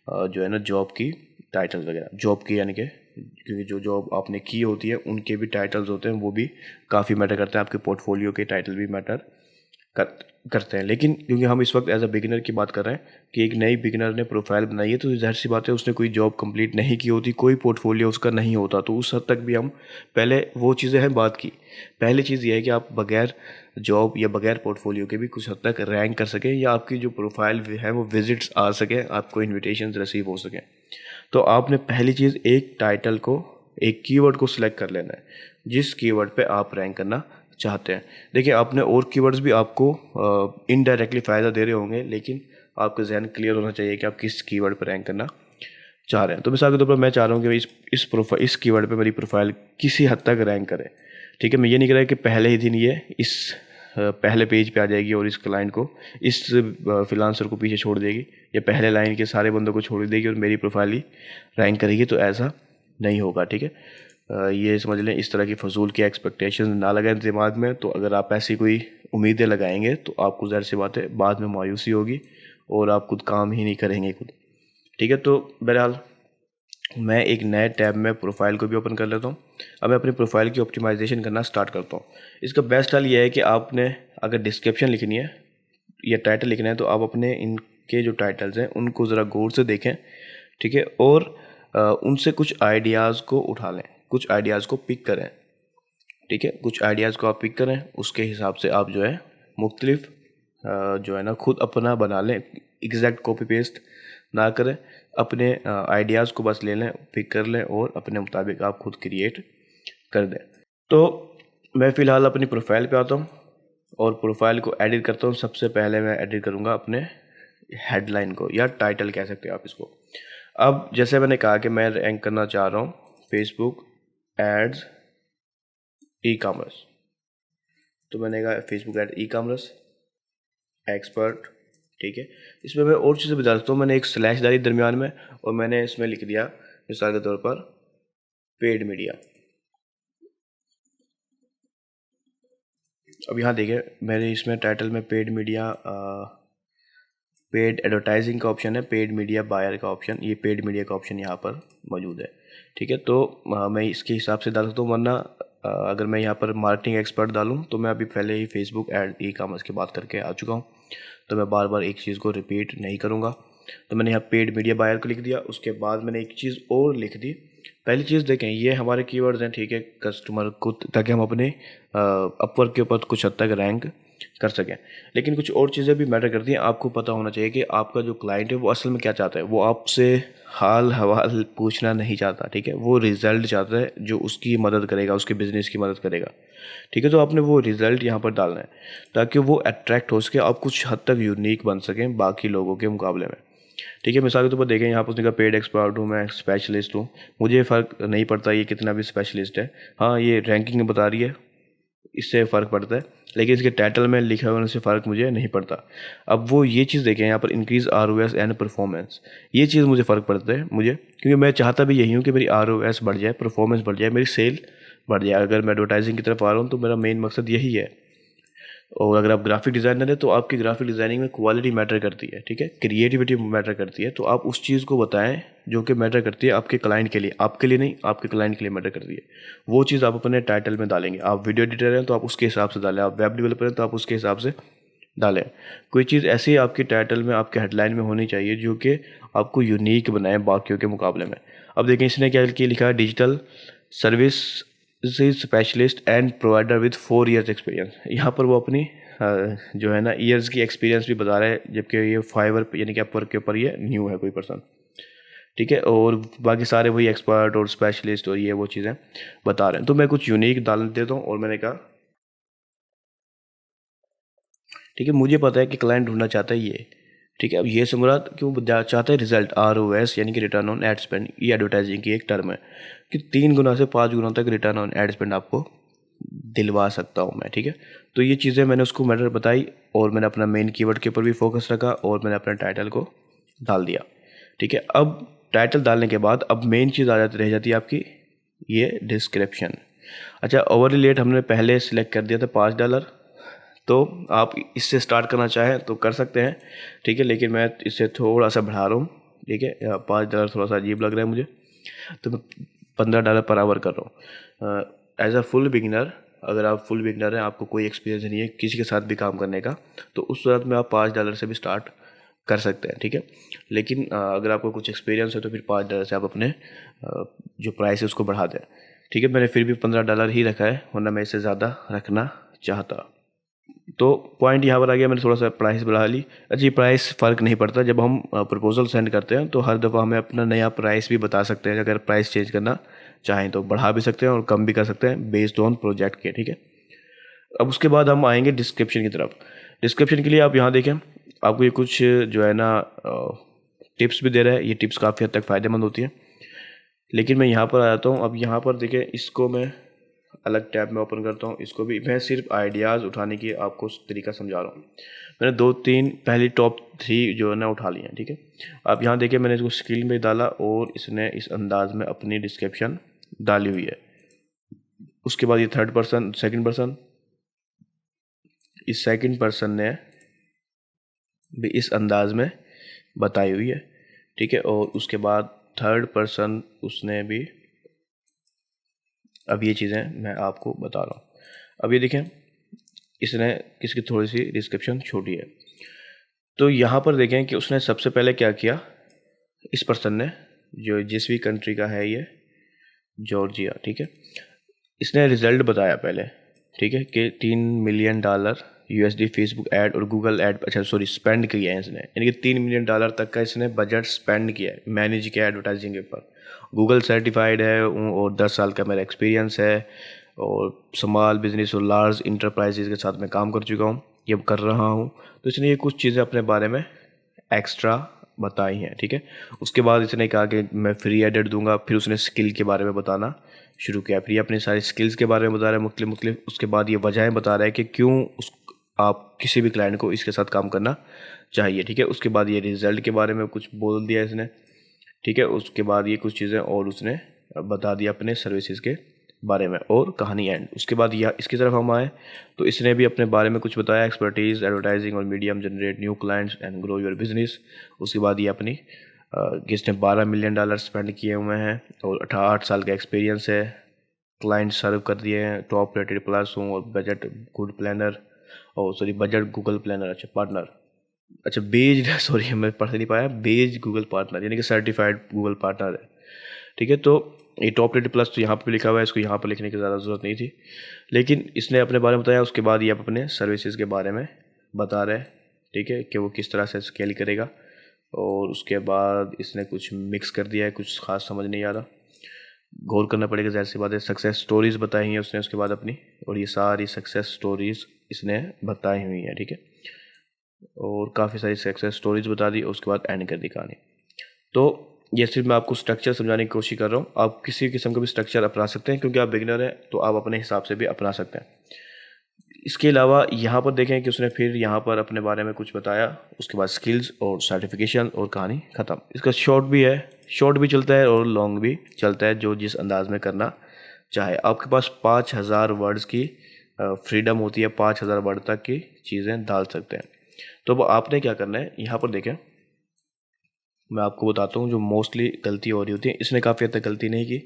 जो है ना जॉब की टाइटल वगैरह, जॉब की यानी कि क्योंकि जो जॉब आपने की होती है उनके भी टाइटल्स होते हैं, वो भी काफ़ी मैटर करते हैं, आपके पोर्टफोलियो के टाइटल भी मैटर कर करते हैं। लेकिन क्योंकि हम इस वक्त एज अ बिगिनर की बात कर रहे हैं कि एक नई बिगिनर ने प्रोफाइल बनाई है, तो ज़ाहिर सी बात है उसने कोई जॉब कंप्लीट नहीं की होती, कोई पोर्टफोलियो उसका नहीं होता, तो उस हद तक भी हम पहले वो चीज़ें हैं बात की। पहली चीज़ ये है कि आप बगैर जॉब या बगैर पोर्टफोलियो के भी कुछ हद तक रैंक कर सकें, या आपकी जो प्रोफाइल है वो विजिट्स आ सकें, आपको इन्विटेशन रिसीव हो सकें। तो आपने पहली चीज़ एक टाइटल को, एक कीवर्ड को सिलेक्ट कर लेना है जिस कीवर्ड पे आप रैंक करना चाहते हैं। देखिए, आपने और कीवर्ड्स भी आपको इनडायरेक्टली फ़ायदा दे रहे होंगे, लेकिन आपका जहन क्लियर होना चाहिए कि आप किस कीवर्ड पर रैंक करना चाह रहे हैं। तो मिसाल के तौर पर मैं चाह रहा हूँ कि इस कीवर्ड पे मेरी प्रोफाइल किसी हद तक रैंक करे, ठीक है। मैं ये नहीं कह रहा कि पहले ही दिन ये इस पहले पेज पे आ जाएगी और इस क्लाइंट को, इस फ्रीलांसर को पीछे छोड़ देगी, या पहले लाइन के सारे बंदों को छोड़ देगी और मेरी प्रोफाइल ही रैंक करेगी, तो ऐसा नहीं होगा, ठीक है। ये समझ लें, इस तरह की फजूल की एक्सपेक्टेशन ना लगाएं दिमाग में। तो अगर आप ऐसी कोई उम्मीदें लगाएंगे तो आपको ज़ाहिर सी बात है बाद में मायूसी होगी और आप खुद काम ही नहीं करेंगे खुद, ठीक है। तो बहरहाल मैं एक नए टैब में प्रोफाइल को भी ओपन कर लेता हूँ। अब मैं अपनी प्रोफाइल की ऑप्टिमाइजेशन करना स्टार्ट करता हूँ। इसका बेस्ट हाल ये है कि आपने अगर डिस्क्रिप्शन लिखनी है या टाइटल लिखना है तो आप अपने इनके जो टाइटल्स हैं उनको ज़रा गौर से देखें, ठीक है, और उनसे कुछ आइडियाज़ को उठा लें, कुछ आइडियाज़ को पिक करें, ठीक है। कुछ आइडियाज़ को आप पिक करें, उसके हिसाब से आप जो है मुख्तलिफ जो है ना खुद अपना बना लें, एग्जैक्ट कॉपी पेस्ट ना करें, अपने आइडियाज़ को बस ले लें, पिक कर लें और अपने मुताबिक आप खुद क्रिएट कर दें। तो मैं फ़िलहाल अपनी प्रोफाइल पे आता हूँ और प्रोफाइल को एडिट करता हूँ। सबसे पहले मैं एडिट करूँगा अपने हेडलाइन को, या टाइटल कह सकते हैं आप इसको। अब जैसे मैंने कहा कि मैं रैंक करना चाह रहा हूँ फेसबुक एड्स ई कॉमर्स, तो मैंने कहा Facebook ad e commerce expert, ठीक है। इसमें मैं और चीज़ें बता सकता हूँ, मैंने एक स्लैश डाली दरमियान में और मैंने इसमें लिख दिया मिसाल के तौर पर पेड मीडिया। अब यहाँ देखिए मेरे इसमें टाइटल में पेड मीडिया, पेड एडवर्टाइजिंग का ऑप्शन है, पेड मीडिया बायर का ऑप्शन, ये पेड मीडिया का ऑप्शन यहाँ पर मौजूद है, ठीक है। तो मैं इसके हिसाब से डाल सकता हूँ, वरना अगर मैं यहाँ पर मार्केटिंग एक्सपर्ट डालूँ तो मैं अभी पहले ही फेसबुक एड ई कॉमर्स की बात करके आ चुका हूँ, तो मैं बार बार एक चीज़ को रिपीट नहीं करूँगा। तो मैंने यहाँ पेड मीडिया बायर को लिख दिया। उसके बाद मैंने एक चीज़ और लिख दी। पहली चीज़ देखें, ये हमारे कीवर्ड्स हैं, ठीक है, कस्टमर को, ताकि हम अपने अपवर्क के ऊपर कुछ हद तक रैंक कर सकें। लेकिन कुछ और चीज़ें भी मैटर करती हैं। आपको पता होना चाहिए कि आपका जो क्लाइंट है वो असल में क्या चाहता है। वो आपसे हाल हवाल पूछना नहीं चाहता, ठीक है, वो रिज़ल्ट चाहता है जो उसकी मदद करेगा, उसके बिज़नेस की मदद करेगा, ठीक है। तो आपने वो रिज़ल्ट यहाँ पर डालना है ताकि वो अट्रैक्ट हो सके, आप कुछ हद तक यूनिक बन सकें बाकी लोगों के मुकाबले में, ठीक है। मिसाल के तौर पर देखें, यहाँ पर उसने कहा पेड एक्सपर्ट हूँ, मैं स्पेशलिस्ट हूँ, मुझे फ़र्क नहीं पड़ता ये कितना भी स्पेशलिस्ट है। हाँ, ये रैंकिंग में बता रही है, इससे फ़र्क पड़ता है, लेकिन इसके टाइटल में लिखा होने से फ़र्क मुझे नहीं पड़ता। अब वो ये चीज़ देखें यहाँ पर, इंक्रीज़ ROS एंड परफॉर्मेंस, ये चीज़ मुझे फ़र्क पड़ता है मुझे, क्योंकि मैं चाहता भी यही हूँ कि मेरी ROS बढ़ जाए, परफॉर्मेंस बढ़ जाए, मेरी सेल बढ़ जाए। अगर मैं एडवर्टाइजिंग की तरफ आ रहा हूँ तो मेरा मेन मकसद यही है। और अगर आप ग्राफिक डिज़ाइनर है तो आपकी ग्राफिक डिज़ाइनिंग में क्वालिटी मैटर करती है, ठीक है, क्रिएटिविटी मैटर करती है। तो आप उस चीज़ को बताएं जो कि मैटर करती है आपके क्लाइंट के लिए, आपके लिए नहीं, आपके क्लाइंट के लिए मैटर करती है। वो चीज़ आप अपने टाइटल में डालेंगे। आप वीडियो एडिटर हैं तो आप उसके हिसाब से डालें, आप वेब डेवलपर हैं तो आप उसके हिसाब से डालें। कोई चीज़ ऐसी आपके टाइटल में, आपके हेडलाइन में होनी चाहिए जो कि आपको यूनिक बनाए बाकियों के मुकाबले में। अब देखें इसने क्या लिखा है, digital service specialist and provider with 4 years experience. यहाँ पर वो अपनी जो है ना ईयर्स की एक्सपीरियंस भी बता रहा है, जबकि ये फाइवर यानी कि अपवर्क के ऊपर ये न्यू है कोई पर्सन, ठीक है। और बाकी सारे वही एक्सपर्ट और स्पेशलिस्ट और ये वो चीज़ें बता रहे हैं। तो मैं कुछ यूनिक डाल देता हूँ और मैंने कहा ठीक है, मुझे पता है कि क्लाइंट ढूंढना चाहता है ये, ठीक है। अब ये से मुराद क्यों चाहता है, रिजल्ट, ROS यानी कि रिटर्न ऑन एड स्पेंड, ये एडवर्टाइजिंग की एक टर्म है कि 3 गुना से 5 गुना तक रिटर्न ऑन एड स्पेंड आपको दिलवा सकता हूँ मैं, ठीक है। तो ये चीज़ें मैंने उसको मैटर बताई और मैंने अपना मेन कीवर्ड के ऊपर भी फोकस रखा और मैंने अपना टाइटल को डाल दिया, ठीक है। अब टाइटल डालने के बाद अब मेन चीज़ रह जाती है आपकी ये डिस्क्रिप्शन। अच्छा, ओवरली रेट हमने पहले सिलेक्ट कर दिया था $5, तो आप इससे स्टार्ट करना चाहें तो कर सकते हैं, ठीक है, लेकिन मैं इससे थोड़ा सा बढ़ा रहा हूँ, ठीक है। $5 थोड़ा सा अजीब लग रहा है मुझे, तो मैं $15 पर आवर कर रहा हूँ एज अ फुल बिगिनर। अगर आप फुल बिगिनर हैं, आपको कोई एक्सपीरियंस नहीं है किसी के साथ भी काम करने का, तो उस सूरत में आप $5 से भी स्टार्ट कर सकते हैं, ठीक है। लेकिन अगर आपको कुछ एक्सपीरियंस है तो फिर $5 से आप अपने जो प्राइस है उसको बढ़ा दें, ठीक है। मैंने फिर भी $15 ही रखा है, वरना मैं इससे ज़्यादा रखना चाहता। तो पॉइंट यहाँ पर आ गया, मैंने थोड़ा सा प्राइस बढ़ा ली। अच्छा, ये प्राइस फ़र्क नहीं पड़ता, जब हम प्रपोजल सेंड करते हैं तो हर दफ़ा हमें अपना नया प्राइस भी बता सकते हैं। अगर प्राइस चेंज करना चाहें तो बढ़ा भी सकते हैं और कम भी कर सकते हैं बेस्ड ऑन प्रोजेक्ट के, ठीक है। अब उसके बाद हम आएंगे डिस्क्रिप्शन की तरफ। डिस्क्रिप्शन के लिए आप यहाँ देखें, आपको ये कुछ जो है ना टिप्स भी दे रहा है। ये टिप्स काफ़ी हद तक फ़ायदेमंद होती हैं, लेकिन मैं यहाँ पर आ जाता हूँ। अब यहाँ पर देखें, इसको मैं अलग टैब में ओपन करता हूँ। इसको भी मैं सिर्फ आइडियाज़ उठाने की आपको तरीका समझा रहा हूँ। मैंने 2-3 पहली टॉप 3 जो है ना उठा लिए हैं, ठीक है। आप यहाँ देखिए, मैंने इसको स्क्रीन में डाला और इसने इस अंदाज में अपनी डिस्क्रिप्शन डाली हुई है। उसके बाद ये थर्ड पर्सन, सेकंड पर्सन, इस सेकंड पर्सन ने भी इस अंदाज में बताई हुई है, ठीक है। और उसके बाद थर्ड पर्सन, उसने भी, अब ये चीज़ें मैं आपको बता रहा हूँ। अब ये देखें, इसने किसकी थोड़ी सी डिस्क्रिप्शन छोटी है। तो यहाँ पर देखें कि उसने सबसे पहले क्या किया, इस पर्सन ने, जो जिस भी कंट्री का है ये, जॉर्जिया, ठीक है। इसने रिजल्ट बताया पहले, ठीक है, कि $3 मिलियन USD फेसबुक ऐड और गूगल ऐड, अच्छा सॉरी, स्पेंड किया है इसने, यानी कि $3 मिलियन तक का इसने बजट स्पेंड किया है, मैनेज किया एडवर्टाइजिंग के ऊपर। गूगल सर्टिफाइड है और 10 साल का मेरा एक्सपीरियंस है और स्मॉल बिजनेस और लार्ज इंटरप्राइजेज के साथ मैं काम कर चुका हूँ, ये कर रहा हूँ। तो इसने ये कुछ चीज़ें अपने बारे में एक्स्ट्रा बताई हैं, ठीक है। उसके बाद इसने कहा कि मैं फ्री एडिट दूंगा। फिर उसने स्किल के बारे में बताना शुरू किया। फिर ये अपनी सारी स्किल्स के बारे में बता रहा है मुख्तलिफ। उसके बाद ये वजहें बता रहा है कि क्यों आप किसी भी क्लाइंट को इसके साथ काम करना चाहिए, ठीक है। उसके बाद ये रिजल्ट के बारे में कुछ बोल दिया इसने, ठीक है। उसके बाद ये कुछ चीज़ें और उसने बता दिया अपने सर्विसेज के बारे में और कहानी एंड। उसके बाद यह इसकी तरफ हम आए तो इसने भी अपने बारे में कुछ बताया, एक्सपर्टीज़ एडवर्टाइजिंग और medium generate new clients and grow your business. उसके बाद ये अपनी इसने $12 मिलियन स्पेंड किए हुए हैं और 8 साल का एक्सपीरियंस है, क्लाइंट सर्व कर दिए हैं, टॉप रेटेड प्लस हूँ और बजट गुड प्लानर, और सॉरी बजट गूगल प्लानर, अच्छा पार्टनर, अच्छा बेस्ड सॉरी मैं पढ़ नहीं पाया, बेस्ड गूगल पार्टनर यानी कि सर्टिफाइड गूगल पार्टनर है, ठीक है। तो ये टॉप रेटेड प्लस तो यहाँ पर लिखा हुआ है, इसको यहाँ पर लिखने की ज़्यादा ज़रूरत नहीं थी, लेकिन इसने अपने बारे में बताया। उसके बाद ये आप अपने सर्विसेज के बारे में बता रहे हैं, ठीक है, कि वो किस तरह से स्केल करेगा। और उसके बाद इसने कुछ मिक्स कर दिया है, कुछ खास समझ नहीं आ रहा, गौर करना पड़ेगा, ज़ाहिर सी बात है। सक्सेस स्टोरीज़ बताई हैं उसने उसके बाद अपनी, और ये सारी सक्सेस स्टोरीज़ इसने बताई हुई हैं, ठीक है। और काफ़ी सारी सक्सेस स्टोरीज़ बता दी, उसके बाद एंड कर दी कहानी। तो ये सिर्फ मैं आपको स्ट्रक्चर समझाने की कोशिश कर रहा हूँ। आप किसी किस्म का भी स्ट्रक्चर अपना सकते हैं, क्योंकि आप बिगिनर हैं तो आप अपने हिसाब से भी अपना सकते हैं। इसके अलावा यहाँ पर देखें कि उसने फिर यहाँ पर अपने बारे में कुछ बताया, उसके बाद स्किल्स और सर्टिफिकेशन और कहानी ख़त्म। इसका शॉर्ट भी है, शॉर्ट भी चलता है और लॉन्ग भी चलता है, जो जिस अंदाज में करना चाहे। आपके पास 5000 वर्ड्स की फ्रीडम होती है, 5000 वर्ड तक की चीज़ें डाल सकते हैं। तो अब आपने क्या करना है, यहाँ पर देखें, मैं आपको बताता हूँ जो मोस्टली गलती हो रही होती है। इसने काफ़ी हद तक गलती नहीं की,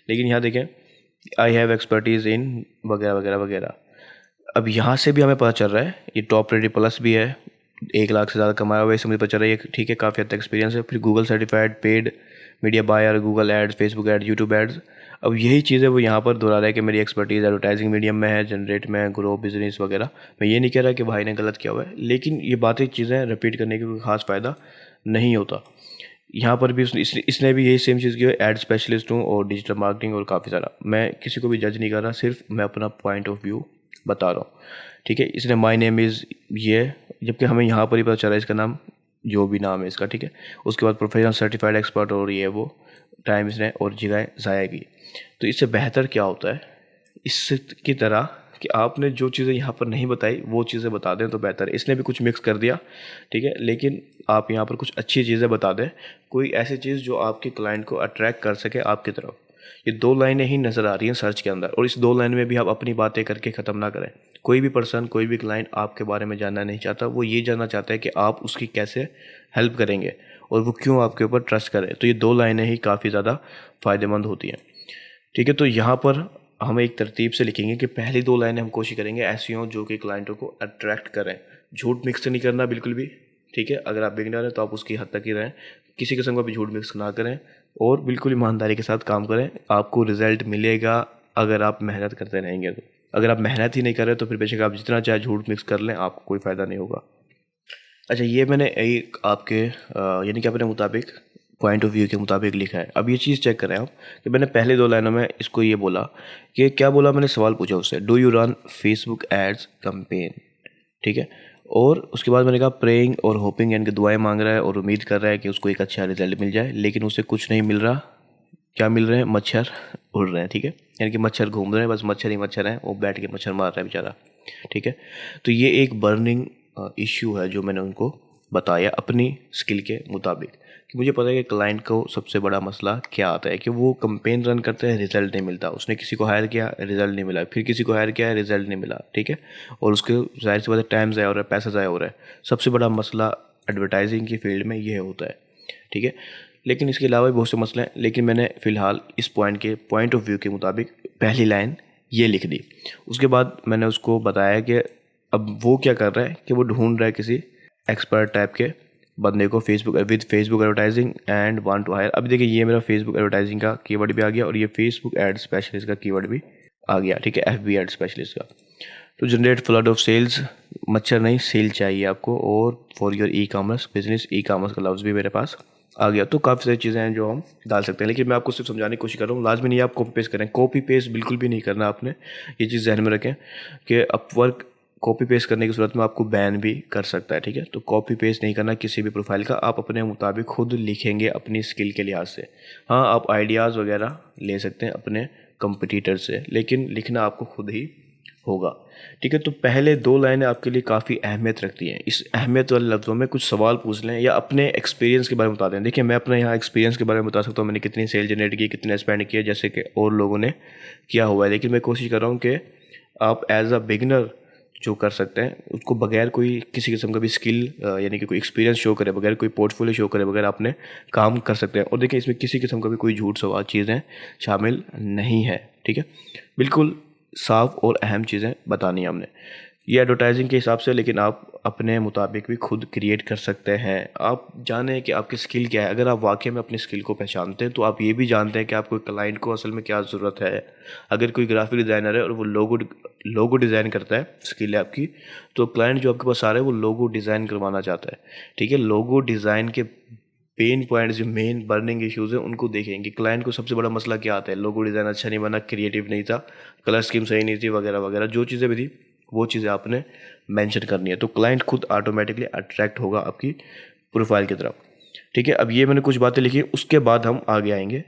लेकिन यहाँ देखें, आई हैव एक्सपर्टीज़ इन वगैरह वगैरह वगैरह। अब यहाँ से भी हमें पता चल रहा है ये टॉप रेटेड प्लस भी है, 1 लाख से ज़्यादा कमाया हुआ है, इससे मुझे पता चल रहा है ये ठीक है, काफ़ी हद तक एक्सपीरियंस है। फिर Google certified paid media buyer, Google ads, Facebook ads, YouTube ads. अब यही चीज़ें वो यहाँ पर दोहरा रहा है कि मेरी एक्सपर्टीज़ एडवर्टाइजिंग मीडियम में है, जनरेट में, ग्रो बिजनेस वगैरह। मैं ये नहीं कह रहा कि भाई ने गलत किया हुआ है, लेकिन ये बातें चीज़ें रिपीट करने का कोई खास फ़ायदा नहीं होता। यहाँ पर भी इसने भी यही सेम चीज़ की है, एड स्पेशलिस्ट हूँ और डिजिटल मार्केटिंग और काफ़ी सारा। मैं किसी को भी जज नहीं कर रहा, सिर्फ मैं अपना पॉइंट ऑफ व्यू बता रहा हूँ, ठीक है। इसने माय नेम इज़ ये, जबकि हमें यहाँ पर ही पता चला है इसका नाम, जो भी नाम है इसका, ठीक है। उसके बाद प्रोफेशनल सर्टिफाइड एक्सपर्ट और ये वो टाइम इसने और जगह ज़ाया की। तो इससे बेहतर क्या होता है, इसकी तरह कि आपने जो चीज़ें यहाँ पर नहीं बताई वो चीज़ें बता दें तो बेहतर है। इसने भी कुछ मिक्स कर दिया, ठीक है, लेकिन आप यहाँ पर कुछ अच्छी चीज़ें बता दें, कोई ऐसी चीज़ जो आपके क्लाइंट को अट्रैक्ट कर सके आपकी तरफ। ये 2 लाइनें ही नज़र आ रही हैं सर्च के अंदर, और इस 2 लाइन में भी आप अपनी बातें करके ख़त्म ना करें। कोई भी पर्सन, कोई भी क्लाइंट आपके बारे में जानना नहीं चाहता, वो ये जानना चाहता है कि आप उसकी कैसे हेल्प करेंगे और वो क्यों आपके ऊपर ट्रस्ट करे। तो ये 2 लाइनें ही काफ़ी ज़्यादा फ़ायदेमंद होती हैं, ठीक है। तो यहाँ पर हम एक तरतीब से लिखेंगे कि पहली 2 लाइनें हम कोशिश करेंगे ऐसी हों जो कि क्लाइंटों को अट्रैक्ट करें। झूठ मिक्स नहीं करना बिल्कुल भी, ठीक है। अगर आप बिगिनर हैं तो आप उसकी हद तक ही रहें, किसी किस्म का भी झूठ मिक्स ना करें और बिल्कुल ईमानदारी के साथ काम करें। आपको रिजल्ट मिलेगा अगर आप मेहनत करते रहेंगे तो। अगर आप मेहनत ही नहीं करें तो फिर बेशक आप जितना चाहे झूठ मिक्स कर लें, आपको कोई फ़ायदा नहीं होगा। अच्छा, ये मैंने एक आपके यानी कि अपने मुताबिक पॉइंट ऑफ व्यू के मुताबिक लिखा है। अब ये चीज़ चेक करें आप कि मैंने पहले 2 लाइनों में इसको ये बोला कि क्या बोला, मैंने सवाल पूछा उससे, do you run Facebook ads campaign, ठीक है। और उसके बाद मैंने कहा प्रेइंग और होपिंग, यानी कि दुआएं मांग रहा है और उम्मीद कर रहा है कि उसको एक अच्छा रिजल्ट मिल जाए, लेकिन उसे कुछ नहीं मिल रहा। क्या मिल रहे हैं? मच्छर उड़ रहे हैं, ठीक है। यानी कि मच्छर घूम रहे हैं, बस मच्छर ही मच्छर हैं, वो बैठ के मच्छर मार रहा है बेचारा, ठीक है। तो ये एक बर्निंग इश्यू है जो मैंने उनको बताया अपनी स्किल के मुताबिक, कि मुझे पता है कि क्लाइंट को सबसे बड़ा मसला क्या आता है कि वो कंपेन रन करते हैं, रिजल्ट नहीं मिलता। उसने किसी को हायर किया, रिजल्ट नहीं मिला, फिर किसी को हायर किया, रिजल्ट नहीं मिला, ठीक है। और उसके ज़ाहिर सी बात है टाइम ज़ाया हो रहा है, पैसा ज़ाया हो रहा है। सबसे बड़ा मसला एडवर्टाइजिंग की फील्ड में ये होता है, ठीक है। लेकिन इसके अलावा भी बहुत से मसले हैं, लेकिन मैंने फ़िलहाल इस पॉइंट ऑफ व्यू के मुताबिक पहली लाइन ये लिख दी। उसके बाद मैंने उसको बताया कि अब वो क्या कर रहा है कि वो ढूंढ रहा है किसी एक्सपर्ट टाइप के बंदे को Facebook advertising and want to hire. अभी देखिए, ये मेरा फेसबुक एडवर्टाइजिंग का कीवर्ड भी आ गया और ये फेसबुक एड स्पेशलिस्ट का कीवर्ड भी आ गया, ठीक है, FB एड स्पेशलिस्ट का। तो जनरेट फ्लड ऑफ सेल्स, मच्छर नहीं सेल चाहिए आपको, और for your e commerce business, e commerce का लफ्ज़ भी मेरे पास आ गया। तो काफ़ी सारी चीज़ें हैं जो हम डाल सकते हैं, लेकिन मैं आपको सिर्फ समझाने की कोशिश कर रहा हूँ। लाजमी नहीं आप कॉपी पेस्ट करें, कॉपी पेस्ट बिल्कुल भी नहीं करना आपने। ये चीज़ जहन में रखें कि अपवर्क कॉपी पेस्ट करने की सूरत में आपको बैन भी कर सकता है, ठीक है। तो कॉपी पेस्ट नहीं करना किसी भी प्रोफाइल का, आप अपने मुताबिक खुद लिखेंगे अपनी स्किल के लिहाज से। हाँ, आप आइडियाज़ वगैरह ले सकते हैं अपने कंपटीटर से, लेकिन लिखना आपको खुद ही होगा, ठीक है। तो पहले 2 लाइनें आपके लिए काफ़ी अहमियत रखती हैं। इस अहमियत वाले लफ्ज़ों में कुछ सवाल पूछ लें या अपने एक्सपीरियंस के बारे में बता दें। देखिए, मैं अपने यहाँ एक्सपीरियंस के बारे में बता सकता हूँ, मैंने कितनी सेल जनरेट की, कितने स्पेंड किए, जैसे कि और लोगों ने किया हुआ है। लेकिन मैं कोशिश कर रहा हूँ कि आप एज अ बिगनर जो कर सकते हैं उसको बगैर कोई किसी किस्म का भी स्किल यानी कि कोई एक्सपीरियंस शो करे, बगैर कोई पोर्टफोलियो शो करे, बगैर आपने काम कर सकते हैं। और देखिए, इसमें किसी किस्म का भी कोई झूठ सवाल चीज़ें शामिल नहीं है, ठीक है। बिल्कुल साफ और अहम चीज़ें बतानी है हमने, ये एडवर्टाइजिंग के हिसाब से, लेकिन आप अपने मुताबिक भी खुद क्रिएट कर सकते हैं। आप जानें कि आपकी स्किल क्या है। अगर आप वाकई में अपनी स्किल को पहचानते हैं तो आप ये भी जानते हैं कि आपको क्लाइंट को असल में क्या ज़रूरत है। अगर कोई ग्राफिक डिज़ाइनर है और वो लोगो डिज़ाइन करता है, स्किल है आपकी, तो क्लाइंट जो आपके पास आ रहा है वो लोगो डिज़ाइन करवाना चाहता है, ठीक है। लोगो डिज़ाइन के पेन पॉइंट्स, जो मेन बर्निंग इश्यूज़ हैं, उनको देखेंगे। क्लाइंट को सबसे बड़ा मसला क्या आता है? लोगो डिज़ाइन अच्छा नहीं बना, क्रिएटिव नहीं था, कलर स्कीम सही नहीं थी, वगैरह वगैरह। जो चीज़ें भी थी वो चीज़ें आपने मेंशन करनी है, तो क्लाइंट खुद ऑटोमेटिकली अट्रैक्ट होगा आपकी प्रोफाइल की तरफ, ठीक है। अब ये मैंने कुछ बातें लिखी, उसके बाद हम आगे आएंगे।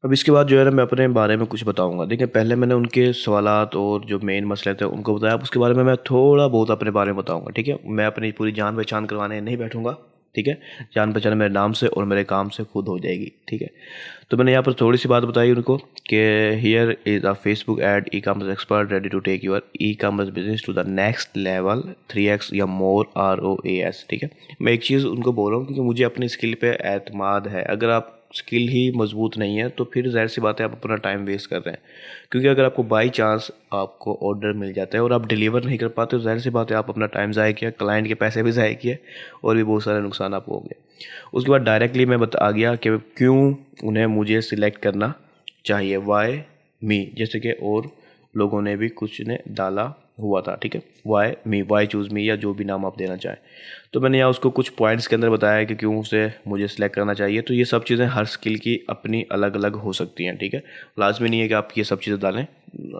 अब इसके बाद जो है ना, मैं अपने बारे में कुछ बताऊंगा। देखिए, पहले मैंने उनके सवालात और जो मेन मसले थे उनको बताया। अब उसके बारे में मैं थोड़ा बहुत अपने बारे में बताऊंगा, ठीक है। मैं अपनी पूरी जान पहचान करवाने नहीं बैठूंगा, ठीक है। जान पहचान मेरे नाम से और मेरे काम से खुद हो जाएगी, ठीक है। तो मैंने यहाँ पर थोड़ी सी बात बताई उनको कि here is a Facebook ad e commerce expert ready to take your e commerce business to the next level 3x या मोर ROAS, ठीक है। मैं एक चीज़ उनको बोल रहा हूँ क्योंकि मुझे अपनी स्किल पे एतमाद है। अगर आप स्किल ही मजबूत नहीं है तो फिर ज़ाहिर सी बात है आप अपना टाइम वेस्ट कर रहे हैं, क्योंकि अगर आपको बाई चांस आपको ऑर्डर मिल जाता है और आप डिलीवर नहीं कर पाते तो ज़ाहिर सी बात है आप अपना टाइम ज़ाया किया, क्लाइंट के पैसे भी ज़ाया किए और भी बहुत सारे नुकसान आपको होंगे। उसके बाद डायरेक्टली मैं बता गया कि क्यों उन्हें मुझे सिलेक्ट करना चाहिए, वाई मी, जैसे कि और लोगों ने भी कुछ ने डाला हुआ था, ठीक है। वाई मी, वाई चूज़ मी, या जो भी नाम आप देना चाहें। तो मैंने यहाँ उसको कुछ पॉइंट्स के अंदर बताया कि क्यों उसे मुझे सिलेक्ट करना चाहिए। तो ये सब चीज़ें हर स्किल की अपनी अलग अलग हो सकती हैं, ठीक है। लाजमी नहीं है कि आप ये सब चीज़ें डालें।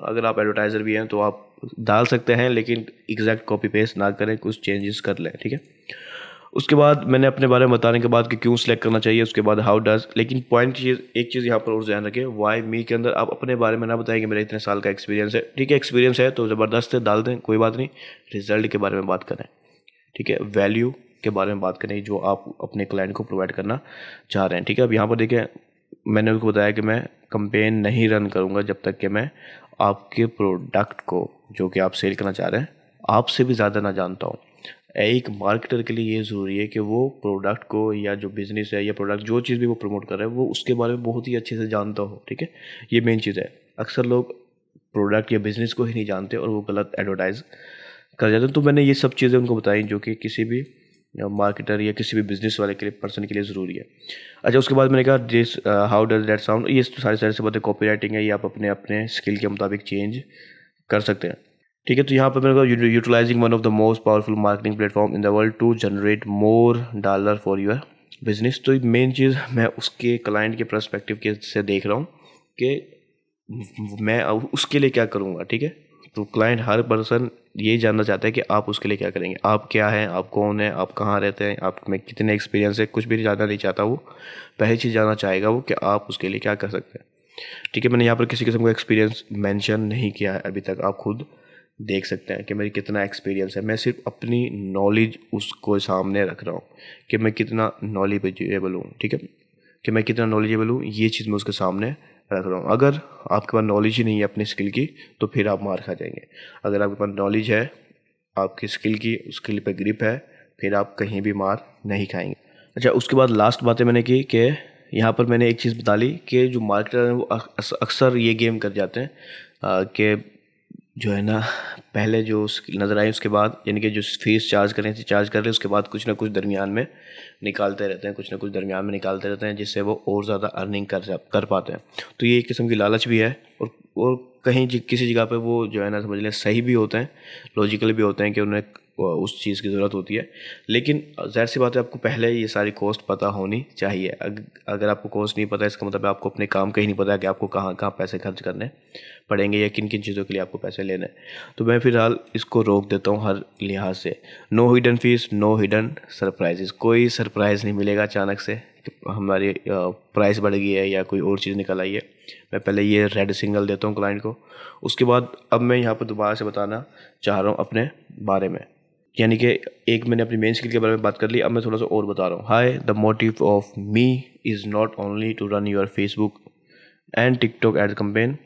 अगर आप एडवर्टाइज़र भी हैं तो आप डाल सकते हैं, लेकिन एग्जैक्ट कॉपी पेस्ट ना करें, कुछ चेंजेस कर लें, ठीक है। उसके बाद मैंने अपने बारे में बताने के बाद कि क्यों सिलेक्ट करना चाहिए, उसके बाद हाउ डज। लेकिन एक चीज़ यहाँ पर और ध्यान रखें, वाई मी के अंदर आप अपने बारे में ना बताएं कि मेरा इतने साल का एक्सपीरियंस है, ठीक है। एक्सपीरियंस है तो ज़बरदस्त है, डाल दें, कोई बात नहीं। रिजल्ट के बारे में बात करें, ठीक है। वैल्यू के बारे में बात करें जो आप अपने क्लाइंट को प्रोवाइड करना चाह रहे हैं, ठीक है। अब यहाँ पर देखें, मैंने उसको बताया कि मैं कंपेन नहीं रन करूँगा जब तक कि मैं आपके प्रोडक्ट को, जो कि आप सेल करना चाह रहे हैं, आपसे भी ज़्यादा ना जानता हूँ। एक मार्केटर के लिए ये ज़रूरी है कि वो प्रोडक्ट को या जो बिज़नेस है या प्रोडक्ट जो चीज़ भी वो प्रमोट कर रहा है वो उसके बारे में बहुत ही अच्छे से जानता हो। ठीक है, ये मेन चीज़ है। अक्सर लोग प्रोडक्ट या बिज़नेस को ही नहीं जानते और वो गलत एडवर्टाइज कर जाते हैं। तो मैंने ये सब चीज़ें उनको बताई जो कि किसी भी मार्केटर या किसी भी बिजनेस वाले के लिए, पर्सन के लिए ज़रूरी है। अच्छा, उसके बाद मैंने कहा this how does that sound. ये सारी सारी से बातें कॉपी राइटिंग है, ये आप अपने अपने स्किल के मुताबिक चेंज कर सकते हैं। ठीक है, तो यहाँ पर मैंने कहा utilising one of the most powerful marketing platform in the world to generate more dollar for your business. तो मेन चीज़ मैं उसके क्लाइंट के पर्सपेक्टिव के से देख रहा हूँ कि मैं उसके लिए क्या करूँगा। ठीक है, तो क्लाइंट, हर पर्सन ये जानना चाहता है कि आप उसके लिए क्या करेंगे, आप क्या हैं, आप कौन हैं, आप कहाँ रहते हैं, आप में कितने एक्सपीरियंस है, कुछ भी जानना नहीं चाहता वो। पहली चीज़ जानना चाहेगा वो कि आप उसके लिए क्या कर सकते हैं। ठीक है, मैंने यहाँ पर किसी किस्म का एक्सपीरियंस मेंशन नहीं किया है अभी तक, आप खुद देख सकते हैं कि मेरी कितना एक्सपीरियंस है। मैं सिर्फ अपनी नॉलेज उसको सामने रख रहा हूँ कि मैं कितना नॉलेजेबल हूँ। ठीक है, कि मैं कितना नॉलेजेबल हूँ, ये चीज़ मैं उसके सामने रख रहा हूँ। अगर आपके पास नॉलेज ही नहीं है अपनी स्किल की तो फिर आप मार खा जाएंगे। अगर आपके पास नॉलेज है आपकी स्किल की, स्किल पे ग्रिप है, फिर आप कहीं भी मार नहीं खाएंगे। अच्छा, उसके बाद लास्ट बातें मैंने की कि यहाँ पर मैंने एक चीज़ बता ली कि जो मार्केटर हैं वो अक्सर ये गेम कर जाते हैं कि जो है ना, पहले जो नज़र आए उसके बाद, यानी कि जो फीस चार्ज करें थे चार्ज कर रहे हैं, उसके बाद कुछ ना कुछ दरमियान में निकालते रहते हैं, कुछ ना कुछ दरमियान में निकालते रहते हैं, जिससे वो और ज़्यादा अर्निंग कर पाते हैं। तो ये एक किस्म की लालच भी है और कहीं किसी जगह पे वो जो है ना, समझ लें सही भी होते हैं, लॉजिकल भी होते हैं कि उन्हें उस चीज़ की ज़रूरत होती है। लेकिन ज़ाहिर सी बात है, आपको पहले ये सारी कॉस्ट पता होनी चाहिए। अगर आपको कॉस्ट नहीं पता, इसका मतलब आपको अपने काम का ही नहीं पता कि आपको कहाँ कहाँ पैसे खर्च करने पड़ेंगे या किन किन चीज़ों के लिए आपको पैसे लेने हैं। तो मैं फ़िलहाल इसको रोक देता हूँ हर लिहाज से। No hidden fees, no hidden surprises. कोई सरप्राइज़ नहीं मिलेगा अचानक से कि हमारी प्राइस बढ़ गई है या कोई और चीज़ निकल आई है। मैं पहले ये रेड सिग्नल देता हूँ क्लाइंट को। उसके बाद अब मैं यहाँ पर दोबारा से बताना चाह रहा हूँ अपने बारे में, यानी कि एक मैंने अपनी मेन स्किल के बारे में बात कर ली, अब मैं थोड़ा सा और बता रहा हूँ। Hi, the motive of me is not only to run your Facebook and TikTok ad campaign.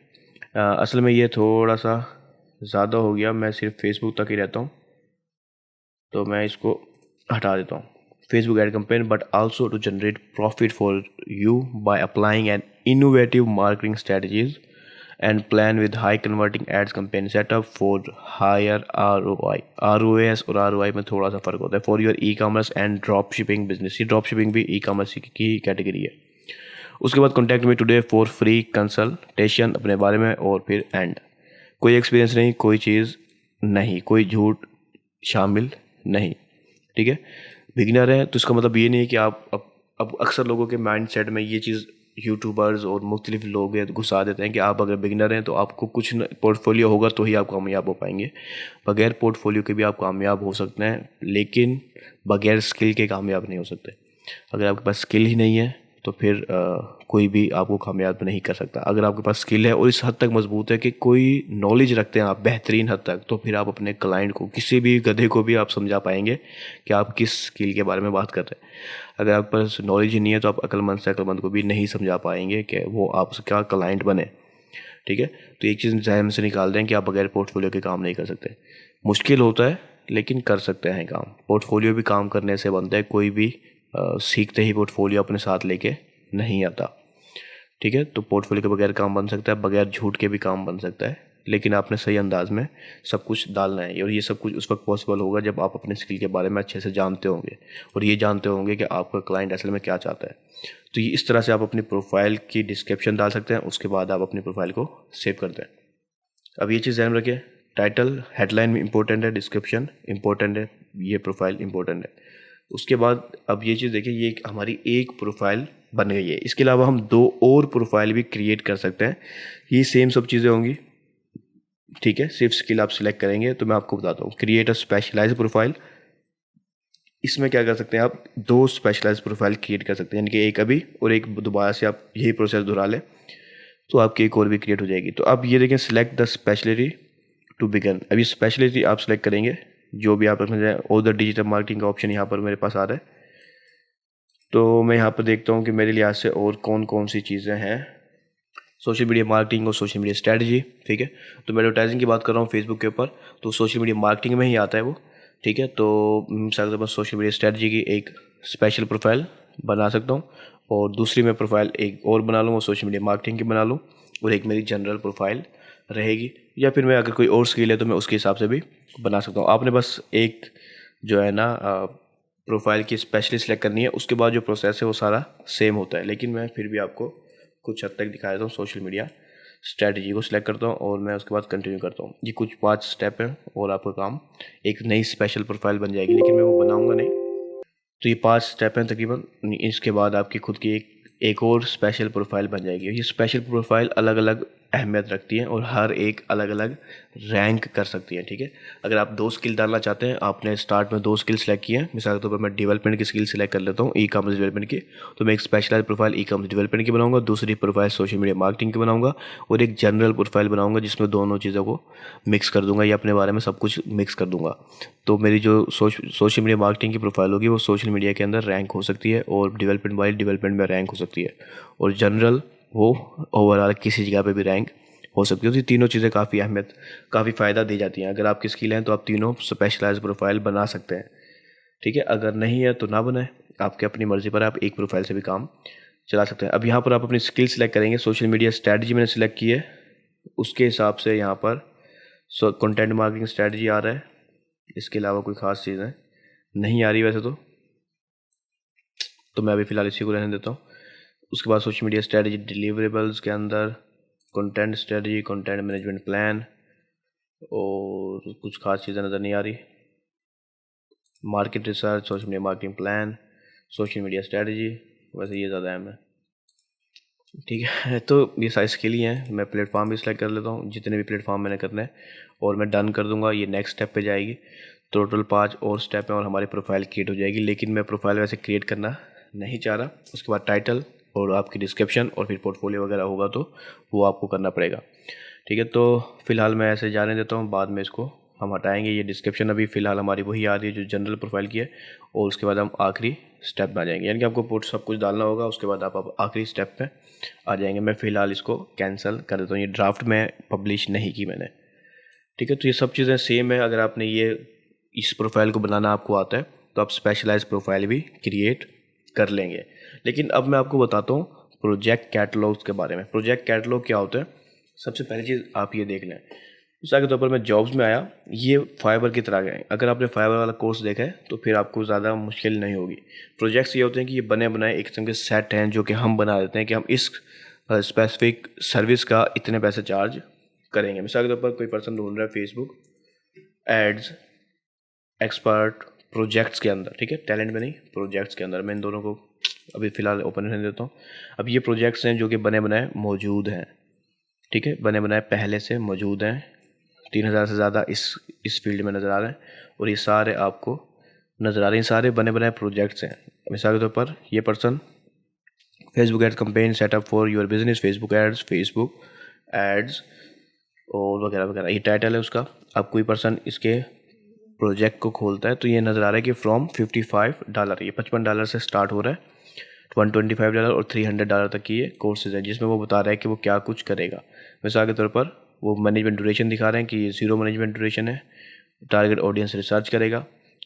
असल में ये थोड़ा सा ज़्यादा हो गया, मैं सिर्फ फेसबुक तक ही रहता हूँ, तो मैं इसको हटा देता हूँ, Facebook ad campaign, but also to generate profit for you by applying an innovative marketing strategies and plan with high converting ads campaign setup for higher ROI। ROAS और ROI में थोड़ा सा फ़र्क होता है। for your e-commerce and drop shipping business, ये ड्रॉप शिपिंग भी e-commerce की कैटेगरी है। उसके बाद contact me today for free consultation अपने बारे में, और फिर एंड। कोई एक्सपीरियंस नहीं, कोई चीज़ नहीं, कोई झूठ शामिल नहीं। ठीक है, बिगिनर है तो इसका मतलब ये नहीं है कि आप अब अक्सर लोगों के माइंड सेट में ये चीज़ यूट्यूबर्स और मुख्तलिफ लोग घुसा देते हैं कि आप अगर बिगिनर हैं तो आपको कुछ पोर्टफोलियो होगा तो ही आप कामयाब हो पाएंगे। बगैर पोर्टफोलियो के भी आप कामयाब हो सकते हैं, लेकिन बगैर स्किल के कामयाब नहीं हो सकते। अगर आपके पास स्किल ही नहीं है तो फिर कोई भी आपको कामयाब नहीं कर सकता। अगर आपके पास स्किल है और इस हद तक मजबूत है कि कोई नॉलेज रखते हैं आप बेहतरीन हद तक, तो फिर आप अपने क्लाइंट को, किसी भी गधे को भी आप समझा पाएंगे कि आप किस स्किल के बारे में बात कर रहे हैं। अगर आपके पास नॉलेज ही नहीं है तो आप अक्लमंद से अक्लमंद को भी नहीं समझा पाएंगे कि वो आपका क्लाइंट बने। ठीक है, तो एक चीज़ जहन से निकाल दें कि आप बगैर पोर्टफोलियो के काम नहीं कर सकते। मुश्किल होता है लेकिन कर सकते हैं काम। पोर्टफोलियो भी काम करने से बनता है, कोई भी सीखते ही पोर्टफोलियो अपने साथ लेके नहीं आता। ठीक है, तो पोर्टफोलियो के बगैर काम बन सकता है, बगैर झूठ के भी काम बन सकता है, लेकिन आपने सही अंदाज में सब कुछ डालना है। और ये सब कुछ उस वक्त पॉसिबल होगा जब आप अपने स्किल के बारे में अच्छे से जानते होंगे और ये जानते होंगे कि आपका क्लाइंट असल में क्या चाहता है। तो ये इस तरह से आप अपनी प्रोफाइल की डिस्क्रिप्शन डाल सकते हैं, उसके बाद आप अपनी प्रोफाइल को सेव करते हैं। अब ये चीज़ ध्यान रखिए, टाइटल हेडलाइन भी इंपॉर्टेंट है, डिस्क्रिप्शन इंपॉर्टेंट है, ये प्रोफाइल इंपॉर्टेंट है। उसके बाद अब ये चीज़ देखिए, ये हमारी एक प्रोफाइल बन गई है। इसके अलावा हम 2 और प्रोफाइल भी क्रिएट कर सकते हैं, ये सेम सब चीज़ें होंगी। ठीक है, सिर्फ स्किल आप सिलेक्ट करेंगे। तो मैं आपको बताता हूँ, क्रिएट अ स्पेशलाइज्ड प्रोफाइल। इसमें क्या कर सकते हैं आप, 2 स्पेशलाइज्ड प्रोफाइल क्रिएट कर सकते हैं, यानी कि एक अभी और एक दोबारा से आप यही प्रोसेस दोहरा लें तो आपकी एक और भी क्रिएट हो जाएगी। तो अब ये देखें, select the speciality to begin. अभी स्पेशलिटी आप सिलेक्ट करेंगे जो भी आप रखना चाहें, और द डिजिटल मार्केटिंग का ऑप्शन यहाँ पर मेरे पास आ रहा है। तो मैं यहाँ पर देखता हूँ कि मेरे लिहाज से और कौन कौन सी चीज़ें हैं। सोशल मीडिया मार्केटिंग और सोशल मीडिया स्ट्रेटजी, ठीक है। तो मैं एडवर्टाइजिंग की बात कर रहा हूँ फेसबुक के ऊपर, तो सोशल मीडिया मार्केटिंग में ही आता है वो, ठीक है। तो मैं सोशल मीडिया स्ट्रेटजी की एक स्पेशल प्रोफाइल बना सकता हूँ, और दूसरी मैं प्रोफाइल एक और बना लूँ, और सोशल मीडिया मार्केटिंग की बना लूँ, और एक मेरी जनरल प्रोफाइल रहेगी। या फिर मैं अगर कोई और स्किल है तो मैं उसके हिसाब से भी बना सकता हूँ। आपने बस एक जो है ना प्रोफाइल की स्पेशली सेलेक्ट करनी है, उसके बाद जो प्रोसेस है वो सारा सेम होता है। लेकिन मैं फिर भी आपको कुछ हद तक दिखा देता हूँ। सोशल मीडिया स्ट्रेटजी को सिलेक्ट करता हूँ और मैं उसके बाद कंटिन्यू करता हूँ। ये कुछ 5 स्टेप हैं और आपका काम एक नई स्पेशल प्रोफाइल बन जाएगी, लेकिन मैं वो बनाऊँगा नहीं। तो ये 5 स्टेप हैं तकरीबन। इसके बाद आपकी खुद की एक और स्पेशल प्रोफाइल बन जाएगी। ये स्पेशल प्रोफाइल अलग अलग अहमियत रखती हैं और हर एक अलग अलग रैंक कर सकती है, ठीक है। अगर आप 2 स्किल डालना चाहते हैं, आपने स्टार्ट में 2 स्किल सेलेक्ट किए हैं, मिसाल के तौर पर मैं डेवलपमेंट की स्किल सेलेक्ट कर लेता हूँ, ई कॉमर्स डेवलपमेंट की, तो मैं एक specialise profile e commerce development की बनाऊंगा, दूसरी प्रोफाइल सोशल मीडिया मार्केटिंग की बनाऊंगा, और एक जनरल प्रोफाइल बनाऊंगा जिसमें दोनों चीज़ों को मिक्स कर दूंगा या अपने बारे में सब कुछ मिक्स कर दूंगा। तो मेरी जो सोशल मीडिया मार्केटिंग की प्रोफाइल होगी वो सोशल मीडिया के अंदर रैंक हो सकती है, और डेवलपमेंट वाली डेवलपमेंट में रैंक हो सकती है, और जनरल वो ओवरऑल किसी जगह पे भी रैंक हो सकती है। तो ये तीनों चीज़ें काफ़ी अहमियत, काफ़ी फ़ायदा दी जाती हैं। अगर आपकी स्किल हैं तो आप तीनों स्पेशलाइज प्रोफाइल बना सकते हैं, ठीक है। अगर नहीं है तो ना बनाएं, आपके अपनी मर्ज़ी पर, आप एक प्रोफाइल से भी काम चला सकते हैं। अब यहाँ पर आप अपनी स्किल सेलेक्ट करेंगे। सोशल मीडिया स्ट्रैटेजी मैंने सेलेक्ट की है, उसके हिसाब से यहाँ पर कंटेंट मार्केटिंग स्ट्रैटेजी आ रहा है। इसके अलावा कोई ख़ास चीज़ें नहीं आ रही वैसे तो मैं अभी फ़िलहाल इसी को रहने देता हूँ। उसके बाद सोशल मीडिया स्ट्रैटेजी डिलीवरेबल्स के अंदर content strategy, content management plan, और कुछ खास चीज़ें नज़र नहीं आ रही। Market research, social media marketing plan, social media strategy, वैसे ये ज़्यादा अहम है, ठीक है। तो ये सारी स्किल ही हैं। मैं प्लेटफॉर्म भी सिलेक्ट कर लेता हूँ, जितने भी प्लेटफॉर्म मैंने करने हैं, और मैं डन कर दूंगा। ये नेक्स्ट स्टेप पे जाएगी। टोटल 5 और स्टेप हैं और हमारी प्रोफाइल क्रिएट हो जाएगी। लेकिन मैं प्रोफाइल वैसे क्रिएट करना नहीं चाह रहा। उसके बाद टाइटल और आपकी डिस्क्रिप्शन और फिर पोर्टफोलियो वगैरह होगा तो वो आपको करना पड़ेगा, ठीक है। तो फिलहाल मैं ऐसे जाने देता हूँ, बाद में इसको हम हटाएंगे। ये डिस्क्रिप्शन अभी फ़िलहाल हमारी वही आ रही है जो जनरल प्रोफाइल की है, और उसके बाद हम आखिरी स्टेप में आ जाएंगे, यानी कि आपको सब कुछ डालना होगा। उसके बाद आप आखिरी स्टेप पे आ जाएंगे। मैं फ़िलहाल इसको कैंसिल कर देता हूँ। ये ड्राफ्ट में पब्लिश नहीं की मैंने, ठीक है। तो ये सब चीज़ें सेम है। अगर आपने इस प्रोफाइल को बनाना आपको आता है तो आप स्पेशलाइज प्रोफाइल भी क्रिएट कर लेंगे। लेकिन अब मैं आपको बताता हूँ प्रोजेक्ट कैटलॉग्स के बारे में। प्रोजेक्ट कैटलॉग क्या होता है? सबसे पहली चीज़ आप ये देख लें। मिसाल के तौर पर मैं जॉब्स में आया, ये फाइबर की तरह गए। अगर आपने फाइबर वाला कोर्स देखा है तो फिर आपको ज़्यादा मुश्किल नहीं होगी। प्रोजेक्ट्स ये होते हैं कि ये बने बनाए एक किस्म के सेट हैं जो कि हम बना देते हैं कि हम इस स्पेसिफिक सर्विस का इतने पैसे चार्ज करेंगे। मिसाल के तौर पर कोई पर्सन ढूंढ रहा है फेसबुक एड्स एक्सपर्ट प्रोजेक्ट्स के अंदर, ठीक है, टैलेंट में नहीं, प्रोजेक्ट्स के अंदर। मैं इन दोनों को अभी फ़िलहाल ओपन रहने देता हूँ। अब ये प्रोजेक्ट्स हैं जो कि बने बनाए मौजूद हैं, ठीक है, बने बनाए पहले से मौजूद हैं। 3000 से ज़्यादा इस फील्ड में नज़र आ रहे हैं, और ये सारे आपको नज़र आ रहे हैं। सारे बने बनाए प्रोजेक्ट्स हैं। मिसाल के तौर पर ये person Facebook ads campaign setup for your business, Facebook ads और वगैरह वगैरह, ये टाइटल है उसका। अब कोई पर्सन इसके प्रोजेक्ट को खोलता है तो ये नज़र आ रहा है कि फ्रॉम $55, ये $55 से स्टार्ट हो रहा है, $125 और $300 तक की ये कोर्सेज है, जिसमें वो बता रहा है कि वो क्या कुछ करेगा। मिसाल के तौर पर वो मैनेजमेंट ड्यूरेशन दिखा रहे हैं कि ये 0 मैनेजमेंट ड्यूरेशन है। टारगेट ऑडियंस रिसर्च करेगा,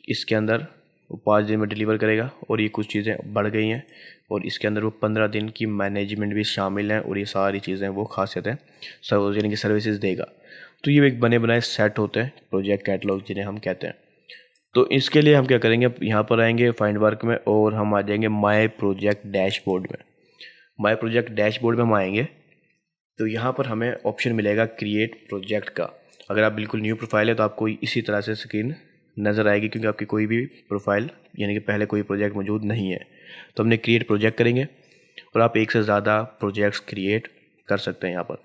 इसके अंदर वो 5 दिन में डिलीवर करेगा, और ये कुछ चीज़ें बढ़ गई हैं, और इसके अंदर वो 15 दिन की मैनेजमेंट भी शामिल हैं, और ये सारी चीज़ें वो खासियत है सर्विस, यानी कि सर्विसेज देगा। तो ये एक बने बनाए सेट होते हैं प्रोजेक्ट कैटलॉग जिन्हें हम कहते हैं। तो इसके लिए हम क्या करेंगे, यहाँ पर आएंगे फाइंड वर्क में, और हम आ जाएंगे माय प्रोजेक्ट डैशबोर्ड में। माय प्रोजेक्ट डैशबोर्ड में हम आएंगे तो यहाँ पर हमें ऑप्शन मिलेगा क्रिएट प्रोजेक्ट का। अगर आप बिल्कुल न्यू प्रोफाइल है तो आपको इसी तरह से स्क्रीन नज़र आएगी, क्योंकि आपकी कोई भी प्रोफाइल यानी कि पहले कोई प्रोजेक्ट मौजूद नहीं है। तो हमने क्रिएट प्रोजेक्ट करेंगे, और आप एक से ज़्यादा प्रोजेक्ट्स क्रिएट कर सकते हैं। यहाँ पर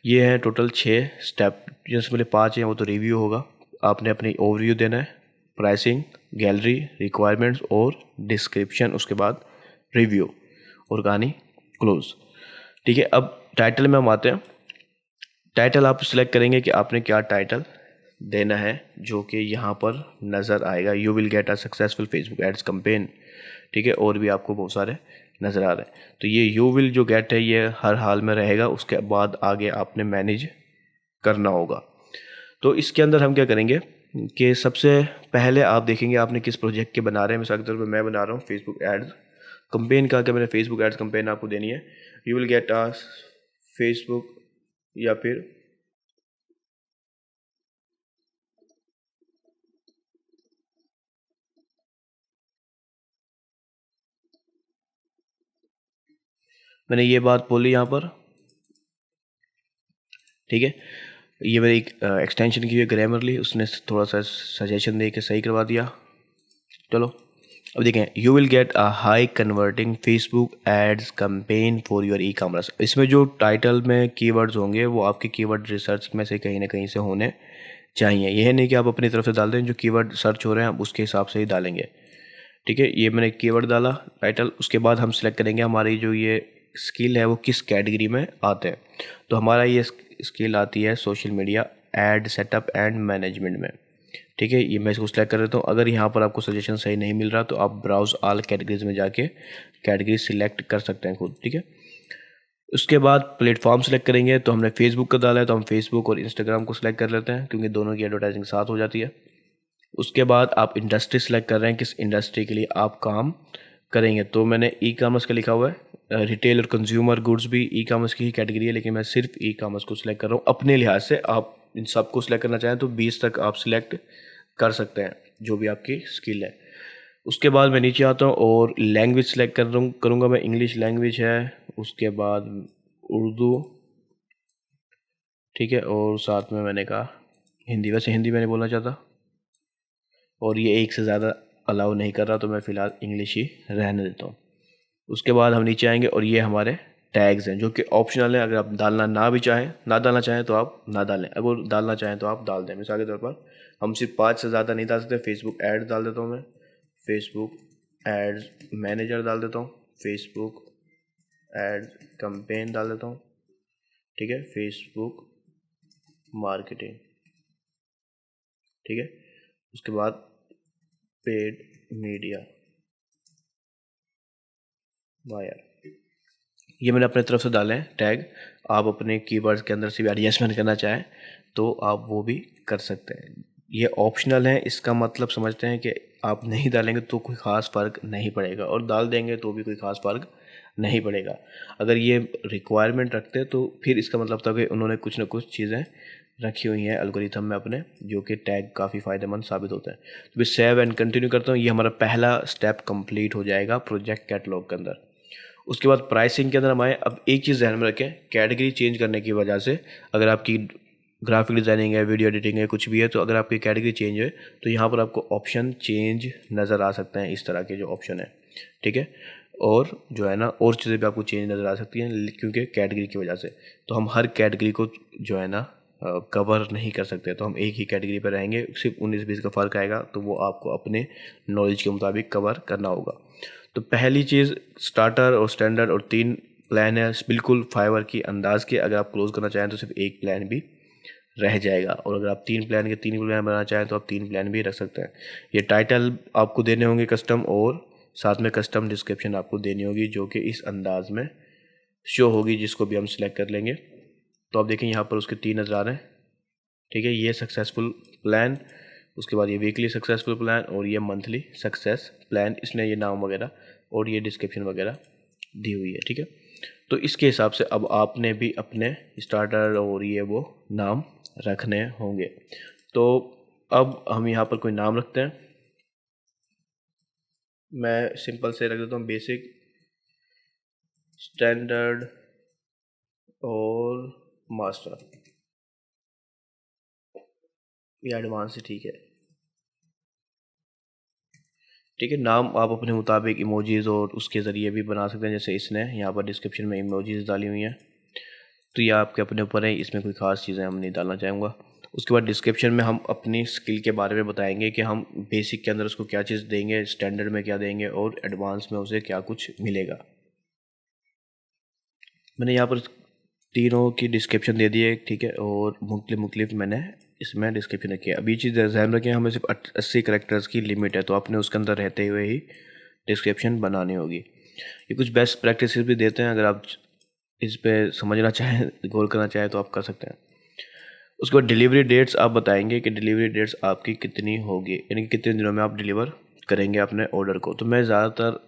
ये हैं टोटल 6 स्टेप, जिसमें मेरे 5 हैं वो तो रिव्यू होगा। आपने अपनी ओवरव्यू देना है, प्राइसिंग, गैलरी, रिक्वायरमेंट्स और डिस्क्रिप्शन, उसके बाद रिव्यू और कहानी क्लोज, ठीक है। अब टाइटल में हम आते हैं। टाइटल आप सिलेक्ट करेंगे कि आपने क्या टाइटल देना है जो कि यहाँ पर नज़र आएगा। You will get a successful Facebook ads campaign, ठीक है, और भी आपको बहुत सारे नज़र आ रहे हैं। तो ये यू विल जो गेट है ये हर हाल में रहेगा, उसके बाद आगे आपने मैनेज करना होगा। तो इसके अंदर हम क्या करेंगे कि सबसे पहले आप देखेंगे आपने किस प्रोजेक्ट के बना रहे हैं। मिसाल के तौर पर मैं बना रहा हूँ फेसबुक एड्स कंपेन का, क्या मैंने फेसबुक एड्स कंपेन आपको देनी है। You will get a Facebook, या फिर मैंने ये बात बोली यहाँ पर, ठीक है। ये मेरी एक एक्सटेंशन की है ग्रामरली, उसने थोड़ा सा सजेशन दे के सही करवा दिया। चलो अब देखें, you will get a high converting Facebook ads campaign for your e commerce. इसमें जो टाइटल में कीवर्ड्स होंगे वो आपके कीवर्ड रिसर्च में से कहीं ना कहीं से होने चाहिए। यह नहीं कि आप अपनी तरफ से डाल दें, जो कीवर्ड सर्च हो रहे हैं आप उसके हिसाब से ही डालेंगे, ठीक है। ये मैंने कीवर्ड डाला टाइटल, उसके बाद हम सिलेक्ट करेंगे हमारी जो ये स्किल है वो किस कैटेगरी में आते हैं। तो हमारा ये स्किल आती है social media ad setup and management में, ठीक है। ये मैं इसको सिलेक्ट कर देता हूँ। अगर यहाँ पर आपको सजेशन सही नहीं मिल रहा तो आप ब्राउज ऑल कैटेगरीज में जाके कैटेगरी सिलेक्ट कर सकते हैं खुद, ठीक है। उसके बाद प्लेटफॉर्म सेलेक्ट करेंगे, तो हमने फेसबुक का डाला है तो हम फेसबुक और इंस्टाग्राम को सिलेक्ट कर लेते हैं क्योंकि दोनों की एडवर्टाइजिंग साथ हो जाती है। उसके बाद आप इंडस्ट्री सेलेक्ट कर रहे हैं, किस इंडस्ट्री के लिए आप काम करेंगे। तो मैंने ई कामर्स का लिखा हुआ है, रिटेल और कंज्यूमर गुड्स भी ई कामर्स की ही कैटेगरी है, लेकिन मैं सिर्फ ई कामर्स को सिलेक्ट कर रहा हूँ अपने लिहाज से। आप इन सबको सिलेक्ट करना चाहें तो 20 तक आप सिलेक्ट कर सकते हैं जो भी आपकी स्किल है। उसके बाद मैं नीचे आता हूँ और लैंग्वेज सेलेक्ट करूँगा मैं, इंग्लिश लैंग्वेज है। उसके बाद उर्दू, ठीक है, और साथ में मैंने कहा हिंदी। वैसे हिंदी मैंने बोलना चाहता और ये एक से ज़्यादा अलाउ नहीं कर रहा, तो मैं फ़िलहाल इंग्लिश ही रहने देता हूँ। उसके बाद हम नीचे आएंगे और ये हमारे टैग्स हैं जो कि ऑप्शनल है। अगर आप डालना ना डालना चाहें तो आप ना डालें, अगर डालना चाहें तो आप डाल दें। मिसाल के तौर पर हम सिर्फ 5 से ज़्यादा नहीं डाल सकते। फेसबुक एड्स डाल देता हूँ मैं, फेसबुक एड्स मैनेजर डाल देता हूँ, फेसबुक एड्स कैंपेन डाल देता हूँ, ठीक है, फेसबुक मार्केटिंग, ठीक है। उसके बाद पेड मीडिया वायर, ये मैंने अपने तरफ से डाले हैं टैग। आप अपने कीवर्ड्स के अंदर से भी एडजस्टमेंट करना चाहें तो आप वो भी कर सकते हैं। ये ऑप्शनल है, इसका मतलब समझते हैं कि आप नहीं डालेंगे तो कोई ख़ास फ़र्क नहीं पड़ेगा और डाल देंगे तो भी कोई ख़ास फ़र्क नहीं पड़ेगा। अगर ये रिक्वायरमेंट रखते तो फिर इसका मतलब था कि उन्होंने कुछ ना कुछ चीज़ें रखी हुई हैं एल्गोरिथम में अपने, जो कि टैग काफ़ी फ़ायदेमंद साबित होते हैं। तो मैं सेव एंड कंटिन्यू करता हूँ। ये हमारा पहला स्टेप कंप्लीट हो जाएगा प्रोजेक्ट कैटलॉग के अंदर। उसके बाद प्राइसिंग के अंदर हम आए। अब एक चीज़ ध्यान में रखें, कैटेगरी चेंज करने की वजह से अगर आपकी ग्राफिक डिज़ाइनिंग है, वीडियो एडिटिंग है, कुछ भी है, तो अगर आपकी कैटेगरी चेंज है तो यहाँ पर आपको ऑप्शन चेंज नज़र आ सकते हैं, इस तरह के जो ऑप्शन है, ठीक है। और जो है ना और चीज़ें भी आपको चेंज नज़र आ सकती हैं क्योंकि कैटेगरी की वजह से। तो हम हर कैटेगरी को जो है ना कवर नहीं कर सकते, तो हम एक ही कैटेगरी पर रहेंगे। सिर्फ 19-20 का फ़र्क आएगा तो वो आपको अपने नॉलेज के मुताबिक कवर करना होगा। तो पहली चीज़ स्टार्टर और स्टैंडर्ड और 3 प्लान है बिल्कुल फाइवर की अंदाज के। अगर आप क्लोज करना चाहें तो सिर्फ एक प्लान भी रह जाएगा, और अगर आप 3 प्लान बनाना चाहें तो आप 3 प्लान भी रख सकते हैं। ये टाइटल आपको देने होंगे कस्टम, और साथ में कस्टम डिस्क्रिप्शन आपको देनी होगी जो कि इस अंदाज में शो होगी, जिसको भी हम सिलेक्ट कर लेंगे। तो आप देखें यहाँ पर उसके 3 नज़र आ रहे हैं, ठीक है। ये सक्सेसफुल प्लान, उसके बाद ये वीकली सक्सेसफुल प्लान और ये मंथली सक्सेस प्लान, इसने ये नाम वगैरह और ये डिस्क्रिप्शन वगैरह दी हुई है, ठीक है। तो इसके हिसाब से अब आपने भी अपने स्टार्टर और ये वो नाम रखने होंगे। तो अब हम यहाँ पर कोई नाम रखते हैं। मैं सिंपल से रख देता हूँ बेसिक, स्टैंडर्ड और मास्टर, ये एडवांस ही ठीक है, ठीक है। नाम आप अपने मुताबिक इमोजीज़ और उसके ज़रिए भी बना सकते हैं, जैसे इसने यहाँ पर डिस्क्रिप्शन में इमोजीज़ डाली हुई हैं। तो ये आपके अपने ऊपर है, इसमें कोई ख़ास चीज़ें हम नहीं डालना चाहूँगा। उसके बाद डिस्क्रिप्शन में हम अपनी स्किल के बारे में बताएंगे कि हम बेसिक के अंदर उसको क्या चीज़ देंगे, स्टैंडर्ड में क्या देंगे और एडवांस में उसे क्या कुछ मिलेगा। मैंने यहाँ पर तीनों की डिस्क्रिप्शन दे दी है, ठीक है, और मुख्तलिफ मैंने इसमें डिस्क्रिप्शन रखिए। अब ये चीज़ ध्यान रखें, हमें सिर्फ 80 करेक्टर्स की लिमिट है, तो आपने उसके अंदर रहते हुए ही डिस्क्रिप्शन बनानी होगी। ये कुछ बेस्ट प्रैक्टिस भी देते हैं, अगर आप इस पे समझना चाहें, गौर करना चाहें तो आप कर सकते हैं। उसके बाद डिलीवरी डेट्स आप बताएंगे कि डिलीवरी डेट्स आपकी कितनी होगी, यानी कि कितने दिनों में आप डिलीवर करेंगे अपने ऑर्डर को। तो मैं ज़्यादातर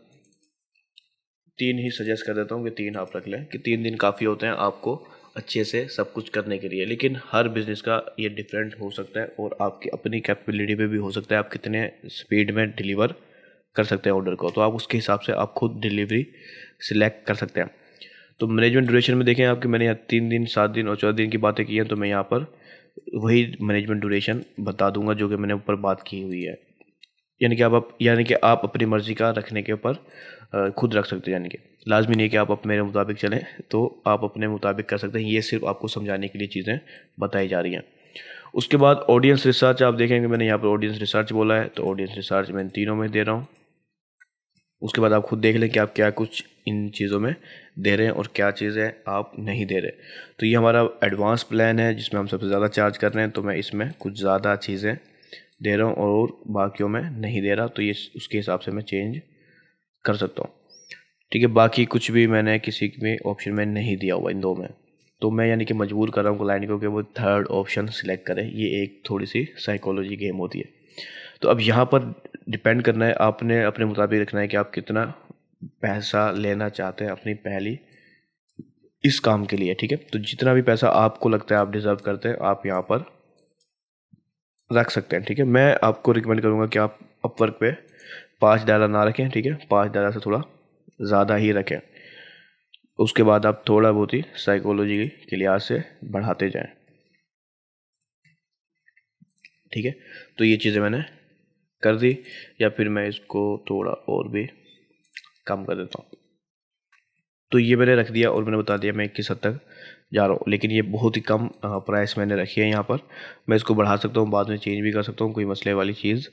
3 ही सजेस्ट कर देता हूँ कि 3 आप रख लें, कि 3 दिन काफ़ी होते हैं आपको अच्छे से सब कुछ करने के लिए। लेकिन हर बिज़नेस का ये डिफरेंट हो सकता है और आपकी अपनी कैपेबिलिटी पे भी हो सकता है आप कितने स्पीड में डिलीवर कर सकते हैं ऑर्डर को, तो आप उसके हिसाब से आप खुद डिलीवरी सिलेक्ट कर सकते हैं। तो मैनेजमेंट ड्यूरेशन में देखें आपके, मैंने यहाँ 3 दिन, 7 दिन और 14 दिन की बातें की हैं, तो मैं यहाँ पर वही मैनेजमेंट ड्यूरेशन बता दूंगा जो कि मैंने ऊपर बात की हुई है। यानी कि आप अपनी मर्ज़ी का रखने के ऊपर खुद रख सकते हैं, यानी कि लाजमी नहीं है कि आप मेरे मुताबिक चलें, तो आप अपने मुताबिक कर सकते हैं। ये सिर्फ आपको समझाने के लिए चीज़ें बताई जा रही हैं। उसके बाद ऑडियंस रिसर्च आप देखेंगे, मैंने यहाँ पर ऑडियंस रिसर्च बोला है, तो ऑडियंस रिसर्च मैं तीनों में दे रहा हूँ। उसके बाद आप खुद देख लें कि आप क्या कुछ इन चीज़ों में दे रहे हैं और क्या चीज़ें आप नहीं दे रहे। तो ये हमारा एडवांस प्लान है जिसमें हम सबसे ज़्यादा चार्ज कर रहे हैं, तो मैं इसमें कुछ ज़्यादा चीज़ें दे रहा हूँ और बाकियों में नहीं दे रहा, तो ये उसके हिसाब से मैं चेंज कर सकता हूँ। ठीक है, बाकी कुछ भी मैंने किसी में ऑप्शन में नहीं दिया हुआ इन दो में, तो मैं यानी कि मजबूर कर रहा हूँ क्लाइंट को कि वो थर्ड ऑप्शन सिलेक्ट करें। ये एक थोड़ी सी साइकोलॉजी गेम होती है। तो अब यहाँ पर डिपेंड करना है, आपने अपने मुताबिक रखना है कि आप कितना पैसा लेना चाहते हैं अपनी पहली इस काम के लिए। ठीक है, तो जितना भी पैसा आपको लगता है आप डिज़र्व करते हैं, आप यहाँ पर रख सकते हैं। ठीक है, मैं आपको रिकमेंड करूँगा कि आप अपवर्क पे $5 ना रखें। ठीक है, $5 से थोड़ा ज़्यादा ही रखें। उसके बाद आप थोड़ा बहुत ही साइकोलॉजी के लिहाज से बढ़ाते जाएं। ठीक है, तो ये चीज़ें मैंने कर दी, या फिर मैं इसको थोड़ा और भी कम कर देता हूँ। तो ये मैंने रख दिया और मैंने बता दिया मैं किस हद तक जा रहा हूँ, लेकिन ये बहुत ही कम प्राइस मैंने रखी है यहाँ पर। मैं इसको बढ़ा सकता हूँ, बाद में चेंज भी कर सकता हूँ, कोई मसले वाली चीज़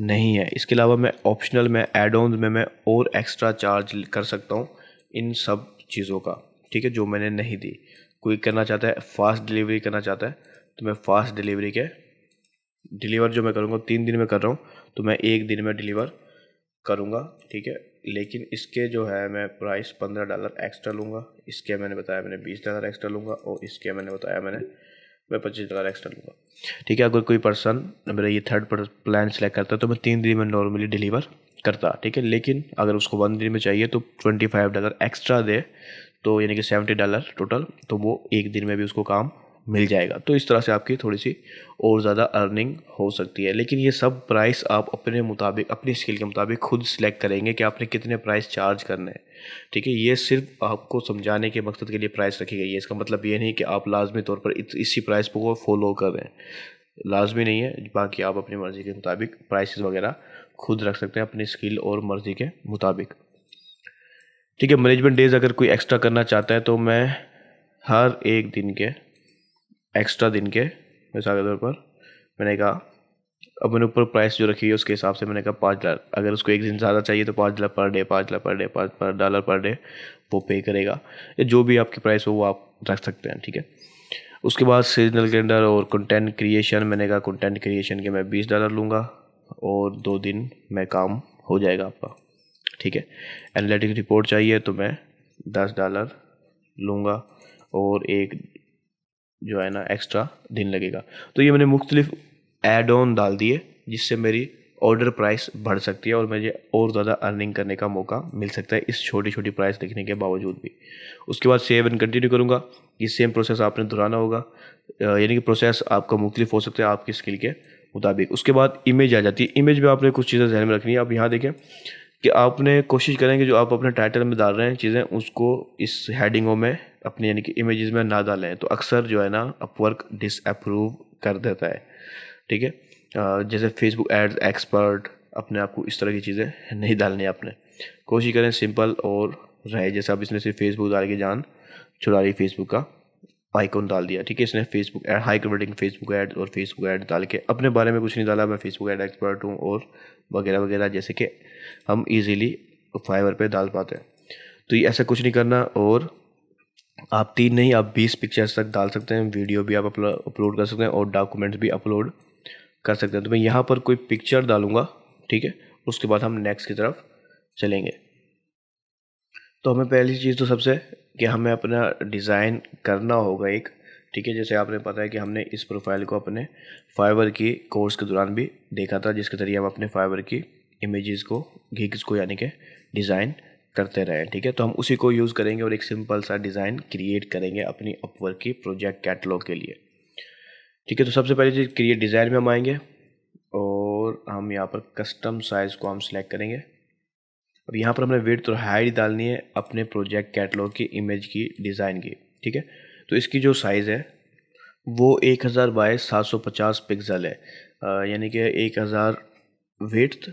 नहीं है। इसके अलावा मैं ऑप्शनल में ऐड ऑन में मैं और एक्स्ट्रा चार्ज कर सकता हूँ इन सब चीज़ों का। ठीक है, जो मैंने नहीं दी। कोई करना चाहता है फास्ट डिलीवरी करना चाहता है, तो मैं फास्ट डिलीवरी के डिलीवर जो मैं करूँगा 3 दिन में कर रहा हूँ, तो मैं 1 दिन में डिलीवर करूँगा। ठीक है, लेकिन इसके जो है मैं प्राइस $15 एक्स्ट्रा लूँगा। इसके मैंने बताया मैंने $20 एक्स्ट्रा लूँगा, और इसके मैंने बताया मैं $25 एक्स्ट्रा लूँगा। ठीक है, अगर कोई पर्सन मेरा ये थर्ड प्लान सेलेक्ट करता है तो मैं 3 दिन में नॉर्मली डिलीवर करता। ठीक है, लेकिन अगर उसको 1 दिन में चाहिए तो $25 एक्स्ट्रा दे, तो यानी कि $70 टोटल, तो वो 1 दिन में भी उसको काम मिल जाएगा। तो इस तरह से आपकी थोड़ी सी और ज़्यादा अर्निंग हो सकती है। लेकिन ये सब प्राइस आप अपने मुताबिक, अपनी स्किल के मुताबिक खुद सिलेक्ट करेंगे कि आपने कितने प्राइस चार्ज करने हैं। ठीक है, ये सिर्फ आपको समझाने के मकसद के लिए प्राइस रखी गई है। इसका मतलब ये नहीं कि आप लाजमी तौर पर इसी प्राइस को फॉलो कर रहे हैं, लाजमी नहीं है। बाकी आप अपनी मर्ज़ी के मुताबिक प्राइसेस वगैरह खुद रख सकते हैं अपनी स्किल और मर्ज़ी के मुताबिक। ठीक है, मैनेजमेंट डेज अगर कोई एक्स्ट्रा करना चाहता है तो मैं हर एक दिन के एक्स्ट्रा दिन के मिसाल के तौर पर मैंने कहा, अब मैंने ऊपर प्राइस जो रखी है उसके हिसाब से मैंने कहा $5। अगर उसको एक दिन ज़्यादा चाहिए तो $5 per day, $5 per day, $5 per day वो पे करेगा, या जो भी आपकी प्राइस हो वो आप रख सकते हैं। ठीक है, उसके बाद सीजनल कैलेंडर और कंटेंट क्रिएशन, मैंने कहा कंटेंट क्रिएशन के मैं $20 लूँगा और 2 दिन में काम हो जाएगा आपका। ठीक है, एनालिटिक रिपोर्ट चाहिए तो मैं $10 लूँगा और एक जो है ना एक्स्ट्रा दिन लगेगा। तो ये मैंने मुख्तलिफ ऐड ऑन डाल दिए जिससे मेरी ऑर्डर प्राइस बढ़ सकती है और मुझे और ज़्यादा अर्निंग करने का मौका मिल सकता है इस छोटी छोटी प्राइस देखने के बावजूद भी। उसके बाद सेव एंड कंटिन्यू करूँगा। ये सेम प्रोसेस आपने दोहराना होगा, यानी कि प्रोसेस आपका मुख्तलिफ हो सकता है आपकी स्किल के मुताबिक। उसके बाद इमेज आ जाती है। इमेज में आपने कुछ चीज़ें ध्यान में रखनी है। आप यहाँ देखें कि आपने कोशिश करें कि जो आप अपने टाइटल में डाल रहे हैं चीज़ें उसको इस हेडिंगों में अपने यानी कि इमेजेस में ना डालें, तो अक्सर जो है ना अपवर्क डिसअप्रूव कर देता है। ठीक है, जैसे फेसबुक एड्स एक्सपर्ट, अपने आप को इस तरह की चीज़ें नहीं डालनी है। आपने कोशिश करें सिंपल और रहे, जैसे अब इसने सिर्फ फेसबुक डाल के जान छुड़ा रही, फेसबुक का आइकॉन डाल दिया। ठीक है, इसने Facebook ad, high converting Facebook ad और फेसबुक एड डाल के अपने बारे में कुछ नहीं डाला, मैं फेसबुक एड एक्सपर्ट हूँ और वगैरह वगैरह, जैसे कि हम इजीली फाइवर पे डाल पाते हैं। तो ये ऐसा कुछ नहीं करना। और आप 3 नहीं, आप 20 पिक्चर्स तक डाल सकते हैं, वीडियो भी आप अपलोड कर सकते हैं और डॉक्यूमेंट्स भी अपलोड कर सकते हैं। तो मैं यहाँ पर कोई पिक्चर डालूँगा, ठीक है, उसके बाद हम नेक्स्ट की तरफ चलेंगे। तो हमें पहली चीज़ तो सबसे कि हमें अपना डिज़ाइन करना होगा एक, ठीक है। जैसे आपने पता है कि हमने इस प्रोफाइल को अपने फाइवर की कोर्स के दौरान भी देखा था, जिसके ज़रिए हम अपने फाइवर की इमेजेस को, गिग्स को यानी कि डिज़ाइन करते रहे, ठीक है। तो हम उसी को यूज़ करेंगे और एक सिंपल सा डिज़ाइन क्रिएट करेंगे अपनी अपवर्क की प्रोजेक्ट कैटलॉग के लिए, ठीक है। तो सबसे पहली चीज़ क्रिएट डिज़ाइन में हम आएंगे और हम यहाँ पर कस्टम साइज़ को हम सेलेक्ट करेंगे। अब यहाँ पर हमने विड्थ और हाइट डालनी है अपने प्रोजेक्ट कैटलॉग की इमेज की डिज़ाइन की, ठीक है। तो इसकी जो साइज़ है वो 1000 बाय 750 पिक्सल है, यानी कि 1000 विड्थ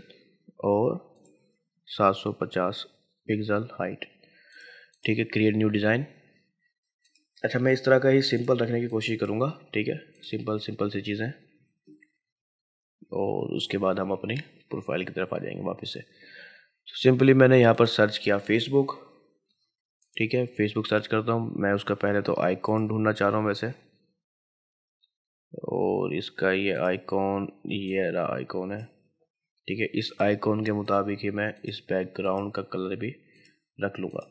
और 750 पिक्सल हाइट, ठीक है। Create new design. अच्छा, मैं इस तरह का ही सिंपल रखने की कोशिश करूँगा, ठीक है, सिंपल सिंपल सी चीज़ें, और उसके बाद हम अपनी प्रोफाइल की तरफ आ जाएंगे वापस से। तो सिंपली मैंने यहाँ पर सर्च किया फेसबुक, ठीक है, फेसबुक सर्च करता हूँ मैं। उसका पहले तो आइकॉन ढूंढना चाह रहा हूँ वैसे, और इसका ये आइकॉन, ये रहा आइकॉन है, ठीक है। इस आइकॉन के मुताबिक ही मैं इस बैकग्राउंड का कलर भी रख लूँगा,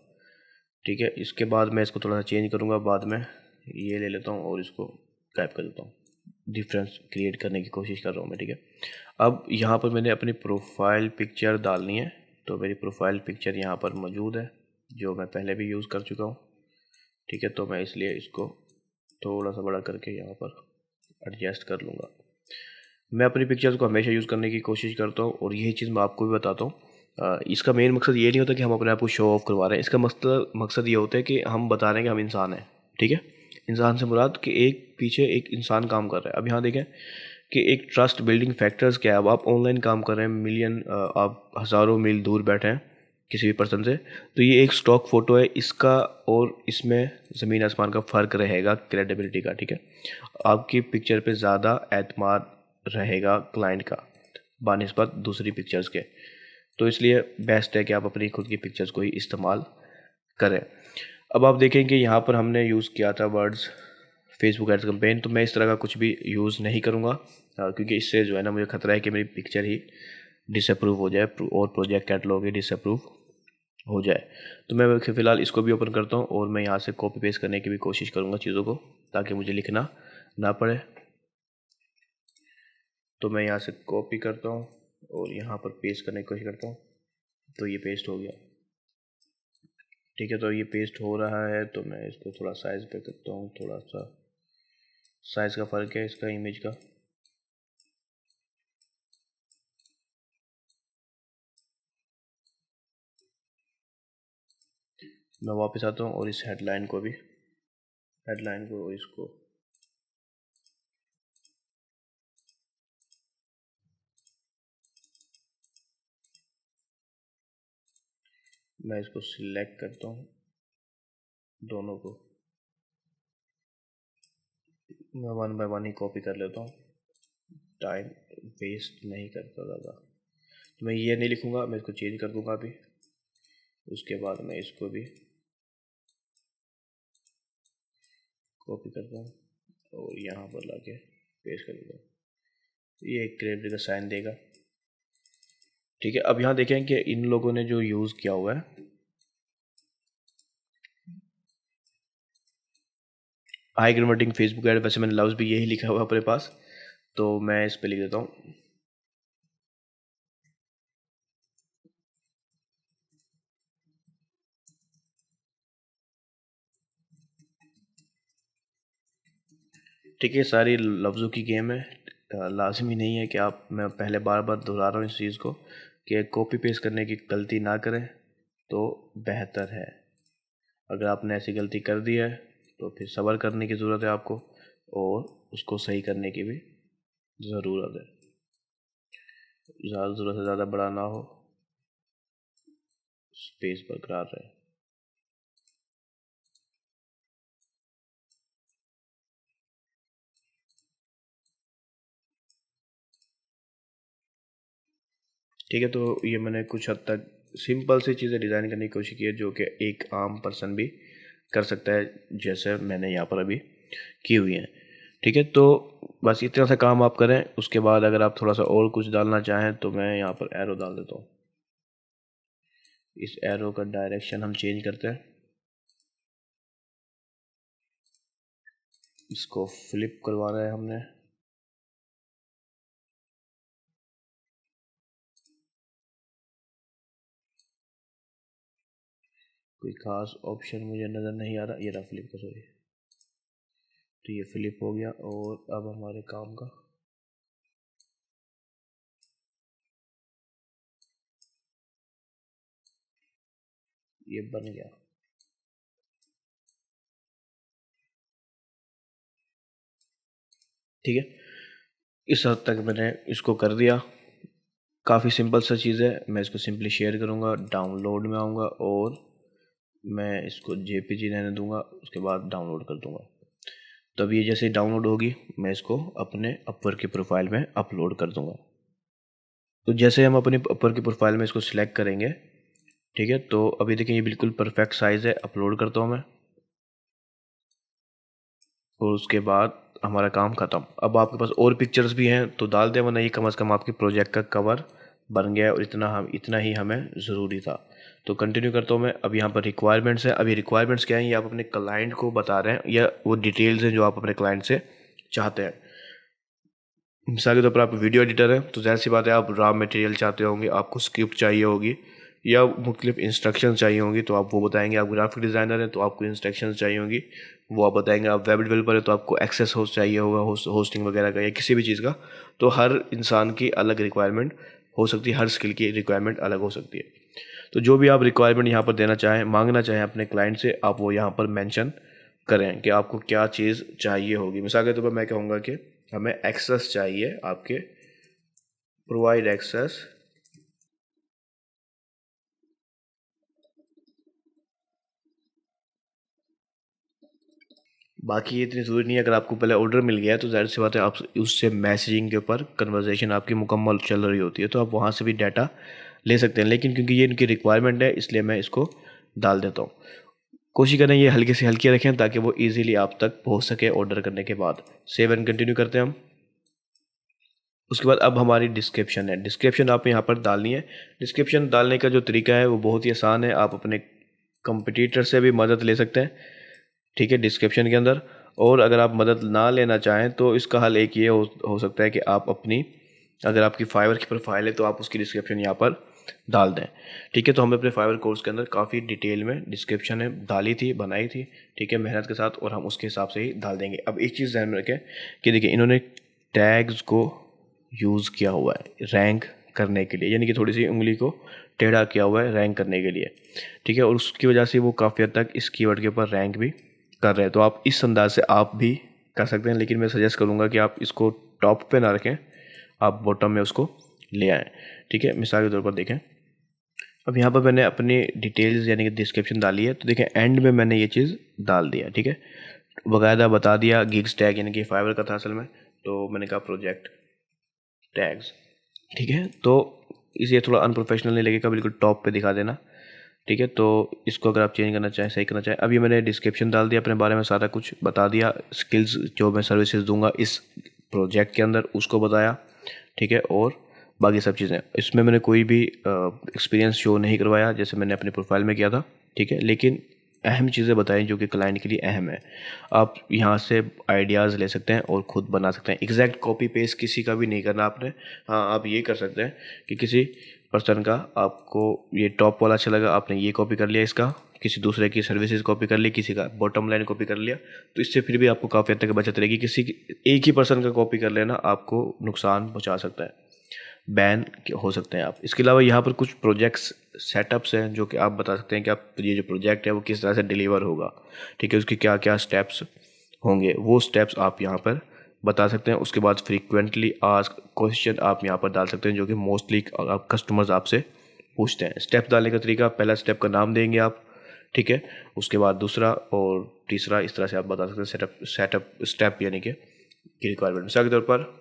ठीक है। इसके बाद मैं इसको थोड़ा सा चेंज करूँगा, बाद में ये ले लेता हूँ और इसको गायब कर देता हूँ। डिफरेंस क्रिएट करने की कोशिश कर रहा हूँ मैं, ठीक है। अब यहाँ पर मैंने अपनी प्रोफाइल पिक्चर डालनी है, तो मेरी प्रोफाइल पिक्चर यहाँ पर मौजूद है जो मैं पहले भी यूज़ कर चुका हूँ, ठीक है। तो मैं इसलिए इसको थोड़ा सा बड़ा करके यहाँ पर एडजस्ट कर लूँगा। मैं अपनी पिक्चर्स को हमेशा यूज़ करने की कोशिश करता हूँ और यही चीज़ मैं आपको भी बताता हूँ। इसका मेन मकसद ये नहीं होता कि हम अपने आप को शो ऑफ करवा रहे हैं। इसका मकसद ये होता है कि हम बता रहे हैं कि हम इंसान हैं, ठीक है। इंसान से मुराद कि एक पीछे एक इंसान काम कर रहा है। अब यहाँ देखें कि एक ट्रस्ट बिल्डिंग फैक्टर्स क्या है। अब आप ऑनलाइन काम कर रहे हैं, आप हज़ारों मील दूर बैठे हैं किसी भी पर्सन से, तो ये एक स्टॉक फ़ोटो है इसका, और इसमें ज़मीन आसमान का फ़र्क रहेगा क्रेडिबिलिटी का, ठीक है। आपकी पिक्चर पे ज़्यादा एतमाद रहेगा क्लाइंट का बानिस्बत दूसरी पिक्चर्स के। तो इसलिए बेस्ट है कि आप अपनी खुद की पिक्चर्स को ही इस्तेमाल करें। अब आप देखें कि यहाँ पर हमने यूज़ किया था वर्ड्स फेसबुक एड्स कैंपेन, तो मैं इस तरह का कुछ भी यूज़ नहीं करूँगा, क्योंकि इससे जो है ना मुझे खतरा है कि मेरी पिक्चर ही डिसअप्रूव हो जाए और प्रोजेक्ट कैटलॉग ही डिसअप्रूव हो जाए। तो मैं फ़िलहाल इसको भी ओपन करता हूँ और मैं यहाँ से कॉपी पेस्ट करने की भी कोशिश करूँगा चीज़ों को, ताकि मुझे लिखना ना पड़े। तो मैं यहाँ से कॉपी करता हूँ और यहाँ पर पेस्ट करने की कोशिश करता हूँ, तो ये पेस्ट हो गया, ठीक है। तो ये पेस्ट हो रहा है, तो मैं इसको थोड़ा साइज़ पे करता हूँ, थोड़ा सा साइज़ का फ़र्क है इसका इमेज का। मैं वापस आता हूँ और इस हेडलाइन को और इसको मैं इसको सिलेक्ट करता हूँ, दोनों को मैं one by one he copy कर लेता हूँ, टाइम वेस्ट नहीं करता ज़्यादा। तो मैं ये नहीं लिखूँगा, मैं इसको चेंज कर दूँगा अभी। उसके बाद मैं इसको भी कॉपी करता हूँ और यहाँ पर लाके पेस्ट कर देता हूँ। ये एक क्रेडिट का साइन देगा, ठीक है। अब यहाँ देखें कि इन लोगों ने जो यूज़ किया हुआ है, हाई कन्वर्टिंग फेसबुक ऐड, वैसे मैंने लफ्ज़ भी यही लिखा हुआ है अपने पास, तो मैं इस पर लिख देता हूँ। ठीक है, सारी लफ्ज़ों की गेम है। लाजमी नहीं है कि मैं पहले बार बार दोहरा रहा हूँ इस चीज़ को कि कॉपी पेस्ट करने की गलती ना करें तो बेहतर है। अगर आपने ऐसी गलती कर दी है तो फिर सब्र करने की ज़रूरत है आपको, और उसको सही करने की भी ज़रूरत है। ज़्यादा ज़रूरत से ज़्यादा बड़ा ना हो, स्पेस बरकरार रहे। ठीक है, तो ये मैंने कुछ हद तक सिंपल सी चीज़ें डिज़ाइन करने की कोशिश की है जो कि एक आम पर्सन भी कर सकता है, जैसे मैंने यहाँ पर अभी की हुई है। ठीक है, तो बस इतना सा काम आप करें। उसके बाद अगर आप थोड़ा सा और कुछ डालना चाहें तो मैं यहाँ पर एरो डाल देता हूँ। इस एरो का डायरेक्शन हम चेंज करते हैं, इसको फ्लिप करवाना है हमने। कोई खास ऑप्शन मुझे नज़र नहीं आ रहा, ये रहा फ्लिप का, सॉरी। तो ये फ्लिप हो गया और अब हमारे काम का ये बन गया। ठीक है, इस हद तक मैंने इसको कर दिया। काफ़ी सिंपल सा चीज़ है। मैं इसको सिंपली शेयर करूँगा, डाउनलोड में आऊँगा और मैं इसको जेपीजी रहने दूँगा, उसके बाद डाउनलोड कर दूँगा। तो अब ये जैसे डाउनलोड होगी मैं इसको अपने अपवर्क की प्रोफाइल में अपलोड कर दूँगा। तो जैसे हम अपनी अपवर्क की प्रोफाइल में इसको सिलेक्ट करेंगे, ठीक है, तो अभी देखिए ये बिल्कुल परफेक्ट साइज़ है। अपलोड करता हूँ मैं और उसके बाद हमारा काम ख़त्म। अब आपके पास और पिक्चर्स भी हैं तो डाल दें, वरना ये कम से कम आपके प्रोजेक्ट का कवर बन गया है और इतना ही हमें ज़रूरी था। तो कंटिन्यू करता हूँ मैं। अब यहाँ पर रिक्वायरमेंट्स है। अभी रिक्वायरमेंट्स क्या हैं, ये आप अपने क्लाइंट को बता रहे हैं या वो डिटेल्स हैं जो आप अपने क्लाइंट से चाहते हैं। मिसाल के तौर पर आप वीडियो एडिटर हैं तो ज़ाहिर सी बात है आप रॉ मटेरियल चाहते होंगे, आपको स्क्रिप्ट चाहिए होगी या मुख्तलिफ इंस्ट्रक्शन चाहिए होंगी तो आप वो बताएंगे। आप ग्राफिक डिज़ाइनर हैं तो आपको इंस्ट्रक्शन चाहिए होंगी, वो आप बताएंगे। आप वेब डेवलपर है तो आपको एक्सेस होस्ट चाहिए होगा, होस्टिंग वगैरह का या किसी भी चीज़ का। तो हर इंसान की अलग रिक्वायरमेंट हो सकती है, हर स्किल की रिक्वायरमेंट अलग हो सकती है। तो जो भी आप रिक्वायरमेंट यहाँ पर देना चाहें, मांगना चाहें अपने क्लाइंट से, आप वो यहाँ पर मेंशन करें कि आपको क्या चीज़ चाहिए होगी। मिसाल के तौर पर मैं कहूँगा कि हमें एक्सेस चाहिए आपके, प्रोवाइड एक्सेस। बाकी ये इतनी ज़रूरी नहीं है, अगर आपको पहले ऑर्डर मिल गया है तो ज़ाहिर सी बात है आप उससे मैसेजिंग के ऊपर कन्वर्सेशन आपकी मुकम्मल चल रही होती है, तो आप वहाँ से भी डाटा ले सकते हैं। लेकिन क्योंकि ये इनकी रिक्वायरमेंट है इसलिए मैं इसको डाल देता हूँ। कोशिश करें ये हल्के से हल्के रखें ताकि वो ईजिली आप तक पहुँच सके ऑर्डर करने के बाद। सेव एंड कंटिन्यू करते हैं हम। उसके बाद अब हमारी डिस्क्रिप्शन है। डिस्क्रिप्शन आप यहाँ पर डालनी है। डिस्क्रिप्शन डालने का जो तरीका है वो बहुत ही आसान है। आप अपने कंपटीटर से भी मदद ले सकते हैं, ठीक है, डिस्क्रिप्शन के अंदर। और अगर आप मदद ना लेना चाहें तो इसका हल एक ये हो सकता है कि आप अपनी, अगर आपकी फाइवर की प्रोफाइल है तो आप उसकी डिस्क्रिप्शन यहाँ पर डाल दें। ठीक है, तो हमने अपने फाइवर कोर्स के अंदर काफ़ी डिटेल में डिस्क्रिप्शन है डाली थी, बनाई थी, ठीक है, मेहनत के साथ, और हम उसके हिसाब से ही डाल देंगे। अब एक चीज़ ध्यान में रखें कि देखिए इन्होंने टैग्स को यूज़ किया हुआ है रैंक करने के लिए, यानी कि थोड़ी सी उंगली को टेढ़ा किया हुआ है रैंक करने के लिए, ठीक है, और उसकी वजह से वो काफ़ी हद तक इस कीवर्ड के ऊपर रैंक भी कर रहे हैं। तो आप इस अंदाज से आप भी कर सकते हैं, लेकिन मैं सजेस्ट करूँगा कि आप इसको टॉप पे ना रखें, आप बॉटम में उसको ले आएँ। ठीक है, मिसाल के तौर पर देखें, अब यहाँ पर मैंने अपनी डिटेल्स यानी कि डिस्क्रिप्शन डाली है, तो देखें एंड में मैंने ये चीज़ डाल दिया। ठीक है, बाकायदा बता दिया गिग्स टैग, यानी कि फाइवर का था असल में, तो मैंने कहा प्रोजेक्ट टैग्स। ठीक है, तो इसे थोड़ा अनप्रोफेशनल नहीं लगेगा, बिल्कुल टॉप पे दिखा देना। ठीक है, तो इसको अगर आप चेंज करना चाहें, सही करना चाहें। अभी मैंने डिस्क्रिप्शन डाल दिया, अपने बारे में सारा कुछ बता दिया, स्किल्स जो मैं सर्विसेज दूंगा इस प्रोजेक्ट के अंदर उसको बताया। ठीक है, और बाकी सब चीज़ें, इसमें मैंने कोई भी एक्सपीरियंस शो नहीं करवाया जैसे मैंने अपनी प्रोफाइल में किया था। ठीक है, लेकिन अहम चीज़ें बताई जो कि क्लाइंट के लिए अहम है। आप यहाँ से आइडियाज़ ले सकते हैं और ख़ुद बना सकते हैं। एग्जैक्ट कॉपी पेस्ट किसी का भी नहीं करना आपने। हाँ, आप ये कर सकते हैं कि किसी पर्सन का आपको ये टॉप वाला अच्छा लगा, आपने ये कॉपी कर लिया, इसका किसी दूसरे की सर्विसेज कॉपी कर ली, किसी का बॉटम लाइन कॉपी कर लिया, तो इससे फिर भी आपको काफ़ी हद तक बचत रहेगी। एक ही पर्सन का कॉपी कर लेना आपको नुकसान पहुँचा सकता है, बैन हो सकते हैं आप। इसके अलावा यहाँ पर कुछ प्रोजेक्ट्स सेटअप्स हैं जो कि आप बता सकते हैं कि आप ये जो प्रोजेक्ट है वो किस तरह से डिलीवर होगा। ठीक है, उसके क्या क्या स्टेप्स होंगे, वो स्टेप्स आप यहाँ पर बता सकते हैं। उसके बाद फ्रीक्वेंटली आस्क्ड क्वेश्चन आप यहाँ पर डाल सकते हैं जो कि मोस्टली कस्टमर्स आपसे पूछते हैं। स्टेप डालने का तरीका, पहला स्टेप का नाम देंगे आप, ठीक है, उसके बाद दूसरा और तीसरा, इस तरह से आप बता सकते हैं सेटअप स्टेप यानी कि रिक्वायरमेंट। मिसाल के तौर पर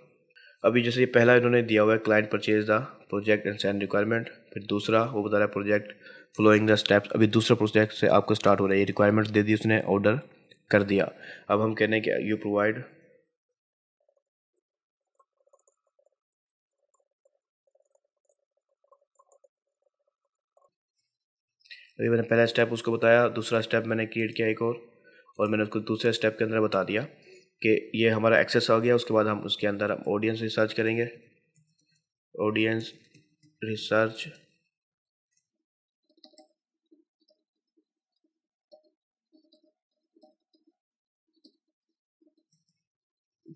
अभी जैसे ये पहला इन्होंने दिया हुआ है client purchase the project and send requirement, फिर दूसरा वो बता रहा है प्रोजेक्ट फॉलोइंग द स्टेप्स। अभी दूसरा प्रोजेक्ट से आपको स्टार्ट हो रहा है, ये रिक्वायरमेंट्स दे दी उसने, ऑर्डर कर दिया। अब हम कहने कि यू प्रोवाइड अभी मैंने पहला स्टेप उसको बताया, दूसरा स्टेप मैंने क्रिएट किया एक और मैंने उसको दूसरे स्टेप के अंदर बता दिया कि ये हमारा एक्सेस आ गया। उसके बाद हम उसके अंदर हम ऑडियंस रिसर्च करेंगे, ऑडियंस रिसर्च,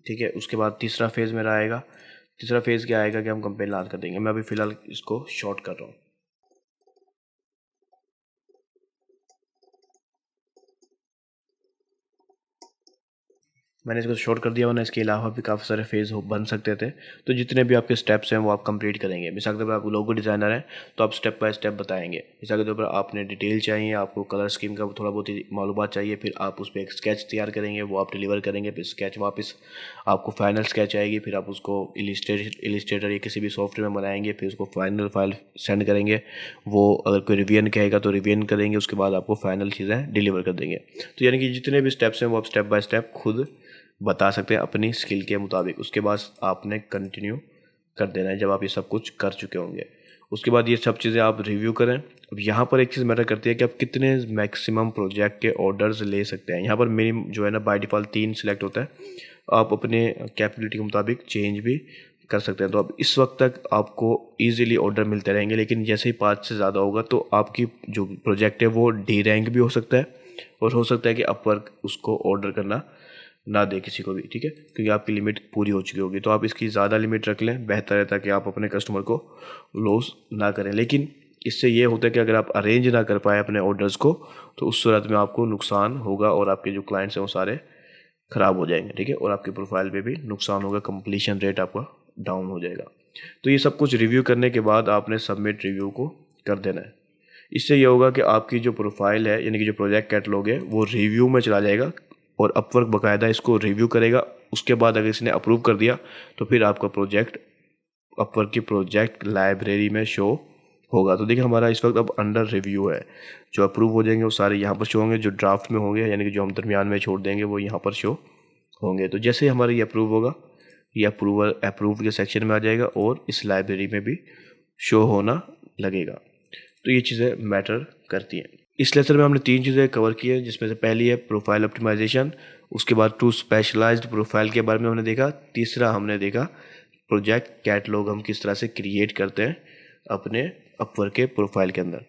ठीक है। उसके बाद तीसरा फेज़ मेरा आएगा। तीसरा फेज़ क्या आएगा कि हम कंपेन लॉन्च कर देंगे। मैं अभी फ़िलहाल इसको शॉर्ट कर रहा हूँ। मैंने इसको शॉर्ट कर दिया, वरना इसके अलावा भी काफ़ी सारे फेज़ बन सकते थे। तो जितने भी आपके स्टेप्स हैं वो आप कंप्लीट करेंगे। मिसाल के तौर पर आप लोगो डिज़ाइनर हैं तो आप स्टेप बाय स्टेप बताएंगे। मिसाल के तौर पर आपने डिटेल चाहिए, आपको कलर स्कीम का थोड़ा बहुत ही मालूमात चाहिए, फिर आप उस पर एक स्केच तैयार करेंगे, वो आप डिलीवर करेंगे। फिर स्केच वापस आपको फाइनल स्केच आएगी, फिर आप उसको इलिस्ट्रेटर या किसी भी सॉफ्टवेयर में बनाएंगे, फिर उसको फाइनल फाइल सेंड करेंगे। वो अगर कोई रिवीजन कहेगा तो रिवीजन करेंगे, उसके बाद आपको फाइनल चीज़ें डिलीवर कर देंगे। तो यानी कि जितने भी स्टेप्स हैं वो आप स्टेप बाय स्टेप खुद बता सकते हैं अपनी स्किल के मुताबिक। उसके बाद आपने कंटिन्यू कर देना है जब आप ये सब कुछ कर चुके होंगे। उसके बाद ये सब चीज़ें आप रिव्यू करें। अब यहाँ पर एक चीज़ मैटर करती है कि आप कितने मैक्सिमम प्रोजेक्ट के ऑर्डर्स ले सकते हैं। यहाँ पर मिनिमम जो है ना बाय डिफ़ॉल्ट 3 सिलेक्ट होता है, आप अपने कैपेबिलिटी के मुताबिक चेंज भी कर सकते हैं। तो अब इस वक्त तक आपको ईजिली ऑर्डर मिलते रहेंगे, लेकिन जैसे ही 5 से ज़्यादा होगा तो आपकी जो प्रोजेक्ट है वो डी रैंक भी हो सकता है, और हो सकता है कि अपवर्क उसको ऑर्डर करना ना दे किसी को भी, ठीक है, क्योंकि आपकी लिमिट पूरी हो चुकी होगी। तो आप इसकी ज़्यादा लिमिट रख लें, बेहतर है, ताकि आप अपने कस्टमर को लॉस ना करें। लेकिन इससे ये होता है कि अगर आप अरेंज ना कर पाए अपने ऑर्डर्स को तो उस सूरत में आपको नुकसान होगा और आपके जो क्लाइंट्स हैं वो सारे ख़राब हो जाएंगे, ठीक है, और आपकी प्रोफाइल पे भी नुकसान होगा, कंप्लीशन रेट आपका डाउन हो जाएगा। तो ये सब कुछ रिव्यू करने के बाद आपने सबमिट रिव्यू को कर देना है। इससे ये होगा कि आपकी जो प्रोफाइल है, यानी कि जो प्रोजेक्ट कैटलॉग है, वो रिव्यू में चला जाएगा और अपवर्क बाकायदा इसको रिव्यू करेगा। उसके बाद अगर इसने अप्रूव कर दिया तो फिर आपका प्रोजेक्ट अपवर्क की प्रोजेक्ट लाइब्रेरी में शो होगा। तो देखिए हमारा इस वक्त अब अंडर रिव्यू है। जो अप्रूव हो जाएंगे वो सारे यहाँ पर शो होंगे, जो ड्राफ्ट में होंगे यानी कि जो हम दरमियान में छोड़ देंगे वो यहाँ पर शो होंगे। तो जैसे ही हमारा ये अप्रूव होगा, ये अप्रूव के सेक्शन में आ जाएगा और इस लाइब्रेरी में भी शो होना लगेगा। तो ये चीज़ें मैटर करती हैं। इस लेसन में हमने 3 चीज़ें कवर की है, जिसमें से पहली है प्रोफाइल ऑप्टिमाइजेशन, उसके बाद 2 स्पेशलाइज्ड प्रोफाइल के बारे में हमने देखा, तीसरा हमने देखा प्रोजेक्ट कैटलॉग हम किस तरह से क्रिएट करते हैं अपने अपवर्क के प्रोफाइल के अंदर।